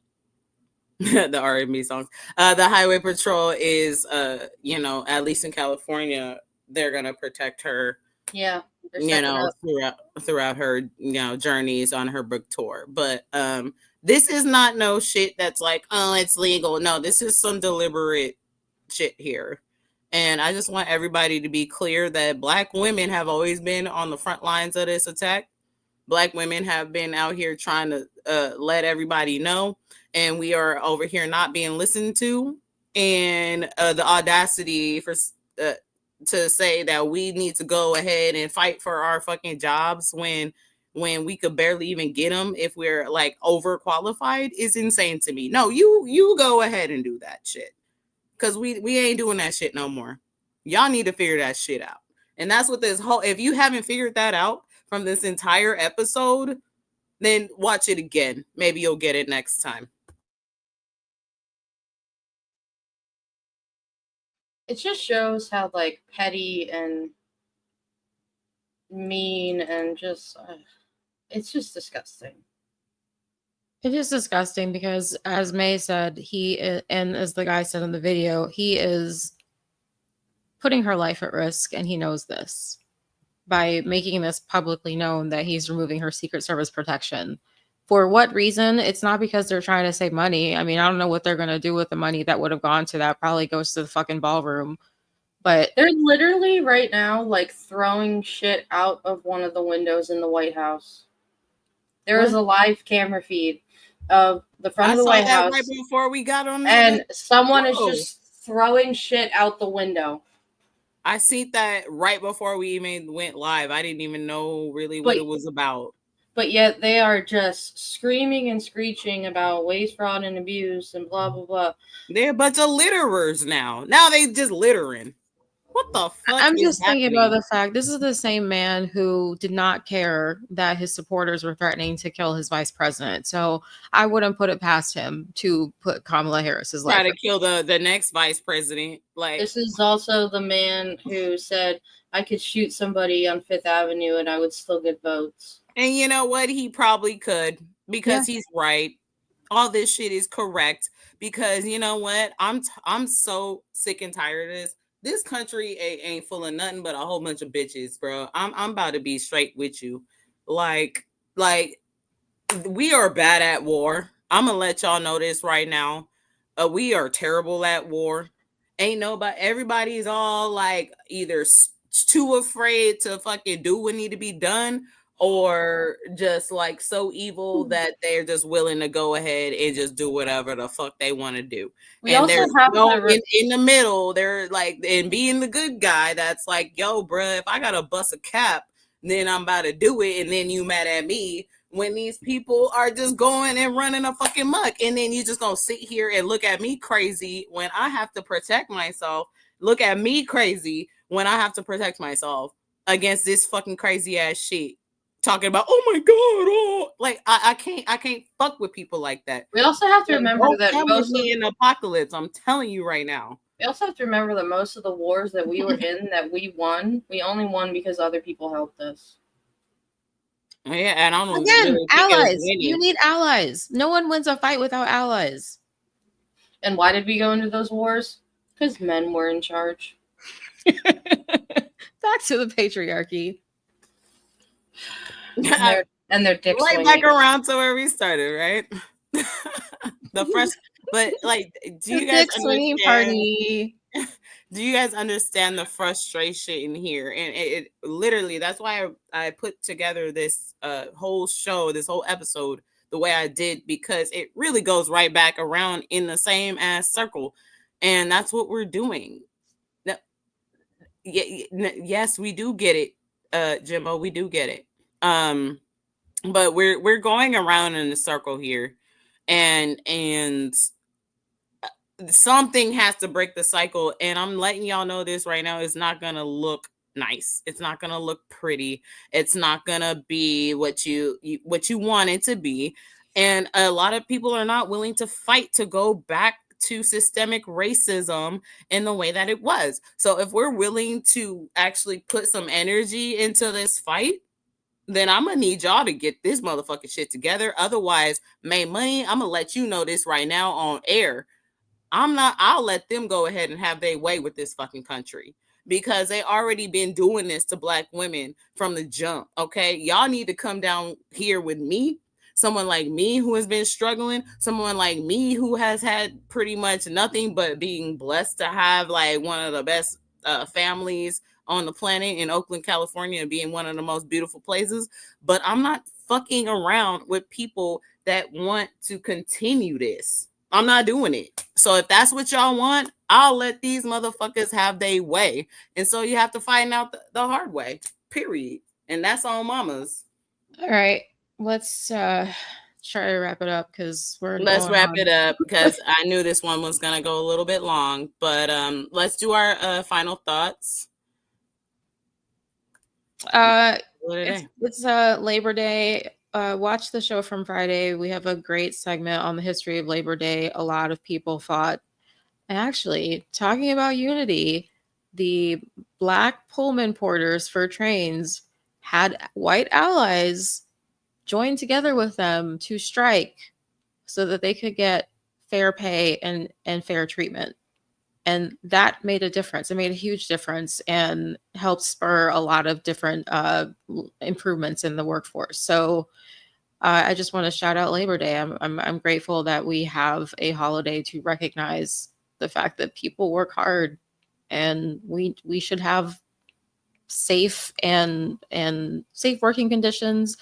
R&B songs. The Highway Patrol is at least in California, they're gonna protect her. Yeah. Throughout her, journeys on her book tour. But this is not no shit that's like, oh, it's legal. No, this is some deliberate shit here. And I just want everybody to be clear that Black women have always been on the front lines of this attack. Black women have been out here trying to let everybody know, and we are over here not being listened to. And the audacity to say that we need to go ahead and fight for our fucking jobs when we could barely even get them if we're like overqualified is insane to me. No, you go ahead and do that shit, because we ain't doing that shit no more. Y'all need to figure that shit out. And that's what this whole, if you haven't figured that out from this entire episode, then watch it again. Maybe you'll get it next time. It just shows how like petty and mean and just it's just disgusting. It is disgusting because, as May said, and as the guy said in the video, he is putting her life at risk, and he knows this by making this publicly known that he's removing her Secret Service protection. For what reason? It's not because they're trying to save money. I mean, I don't know what they're going to do with the money that would have gone to that. Probably goes to the fucking ballroom. But they're literally right now like throwing shit out of one of the windows in the White House. There was a live camera feed of the front of the White House right before we got on there, and someone is just throwing shit out the window. I seen that right before we even went live. I didn't even know really what it was about. But yet they are just screaming and screeching about waste, fraud, and abuse and blah, blah, blah. They're a bunch of litterers now. Now they just littering. What the fuck I'm is just thinking happening? about the fact this is the same man who did not care that his supporters were threatening to kill his vice president. So I wouldn't put it past him to put Kamala Harris's life. Try to kill the next vice president. Like, this is also the man who said I could shoot somebody on Fifth Avenue and I would still get votes. And you know what? He probably could, because he's right. All this shit is correct, because you know what? I'm so sick and tired of this. This country ain't full of nothing but a whole bunch of bitches, bro. I'm about to be straight with you. Like we are bad at war. I'm gonna let y'all know this right now. We are terrible at war. Ain't nobody. Everybody's all like either too afraid to fucking do what need to be done, or just like so evil that they're just willing to go ahead and just do whatever the fuck they want to do. We and also there's have no to in the middle. They're like, and being the good guy that's like, yo, bruh, if I gotta bust a cap, then I'm about to do it, and then you mad at me when these people are just going and running a fucking muck, and then you just gonna sit here and look at me crazy when I have to protect myself. Look at me crazy when I have to protect myself against this fucking crazy ass shit. Talking about, oh my god, oh, like I can't fuck with people like that. We also have to remember that most of in the apocalypse. I'm telling you right now. We also have to remember that most of the wars that we were in that we won, we only won because other people helped us. Yeah, and I don't Again, really think it was allies. winning. You need allies. No one wins a fight without allies. And why did we go into those wars? Because men were in charge. Back to the patriarchy. And their dicks right swinging. back around to where we started, right? The first, but like, do you guys swinging party? Do you guys understand the frustration here? And it literally, that's why I put together this whole show, this whole episode, the way I did, because it really goes right back around in the same ass circle, and that's what we're doing. Now, yes, we do get it, Jimbo. We do get it. But we're going around in a circle here, and something has to break the cycle. And I'm letting y'all know this right now. It's not gonna look nice. It's not gonna look pretty. It's not gonna be what you want it to be. And a lot of people are not willing to fight to go back to systemic racism in the way that it was. So if we're willing to actually put some energy into this fight, then I'm gonna need y'all to get this motherfucking shit together. Otherwise, May Money, I'm gonna let you know this right now on air. I'll let them go ahead and have their way with this fucking country, because they already been doing this to Black women from the jump. Okay, y'all need to come down here with me. Someone like me who has been struggling, someone like me who has had pretty much nothing but being blessed to have like one of the best families on the planet in Oakland, California, and being one of the most beautiful places. But I'm not fucking around with people that want to continue this. I'm not doing it. So if that's what y'all want, I'll let these motherfuckers have their way. And so you have to find out the hard way, period. And that's on mamas. All right. Let's try to wrap it up, because let's wrap it up, because I knew this one was gonna go a little bit long. But let's do our final thoughts. It's Labor Day. Watch the show from Friday. We have a great segment on the history of Labor Day. A lot of people fought. And actually, talking about unity, the Black Pullman porters for trains had white allies join together with them to strike so that they could get fair pay and fair treatment. And that made a difference. It made a huge difference and helped spur a lot of different improvements in the workforce. So I just want to shout out Labor Day. I'm grateful that we have a holiday to recognize the fact that people work hard, and we should have safe and safe working conditions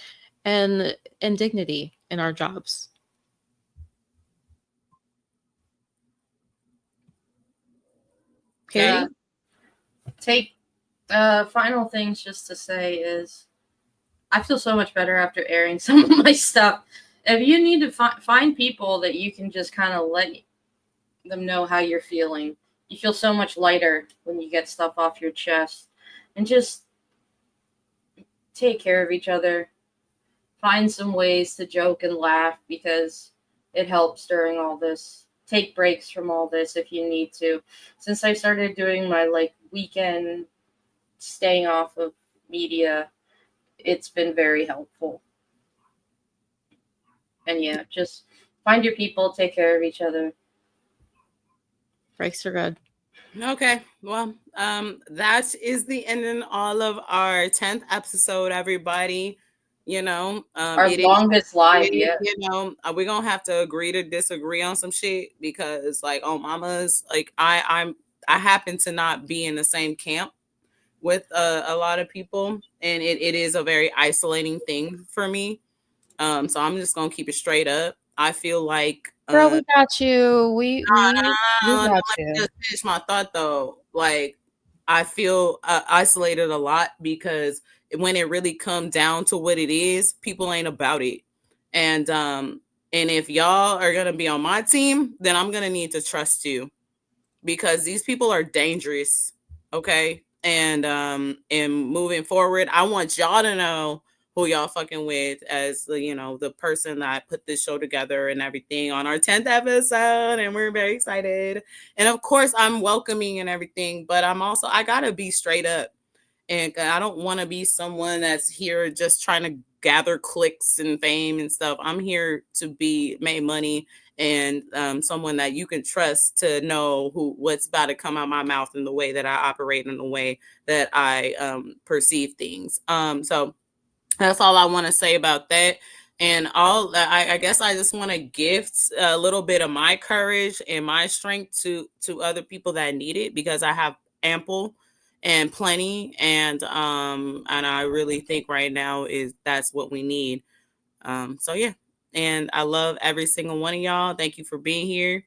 and dignity in our jobs. Yeah. Final things just to say is I feel so much better after airing some of my stuff. If you need to find people that you can just kind of let them know how you're feeling, you feel so much lighter when you get stuff off your chest. And just take care of each other. Find some ways to joke and laugh because it helps during all this. Take breaks from all this if you need to. Since I started doing my weekend staying off of media, it's been very helpful. And yeah, just find your people, take care of each other. Breaks are good. Okay, well, that is the ending all of our 10th episode, everybody. You know, our longest live yet. You know, we're gonna have to agree to disagree on some shit because, mamas, I happen to not be in the same camp with a lot of people, and it is a very isolating thing for me. So I'm just gonna keep it straight up. I feel like, girl, we got you. We got you. Just finish my thought though. I feel isolated a lot because when it really comes down to what it is, people ain't about it. And if y'all are gonna be on my team, then I'm gonna need to trust you because these people are dangerous. Okay. And moving forward, I want y'all to know who y'all fucking with as the person that put this show together and everything on our 10th episode. And we're very excited. And of course I'm welcoming and everything, but I gotta be straight up. And I don't want to be someone that's here just trying to gather clicks and fame and stuff. I'm here to make money and someone that you can trust to know what's about to come out my mouth in the way that I operate, in the way that I perceive things. So that's all I want to say about that. And I guess I just want to gift a little bit of my courage and my strength to other people that need it, because I have ample and plenty, and I really think right now that's what we need. So yeah, and I love every single one of y'all. Thank you for being here.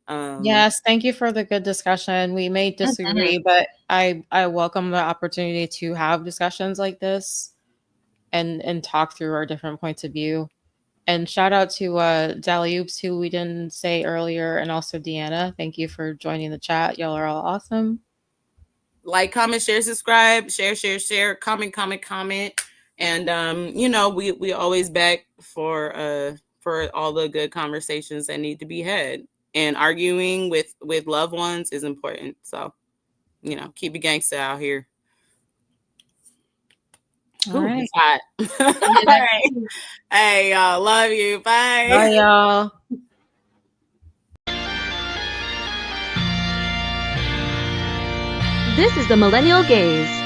Yes, thank you for the good discussion. We may disagree, but I welcome the opportunity to have discussions like this and talk through our different points of view. And shout out to Dalloops, who we didn't say earlier, and also Deanna. Thank you for joining the chat. Y'all are all awesome. Like, comment, share, subscribe, share, comment. And we always back for all the good conversations that need to be had. And arguing with loved ones is important. So, keep it gangsta out here. All right. It's hot. All right. Hey, y'all. Love you. Bye. Bye, y'all. This is the Millennial Gaze.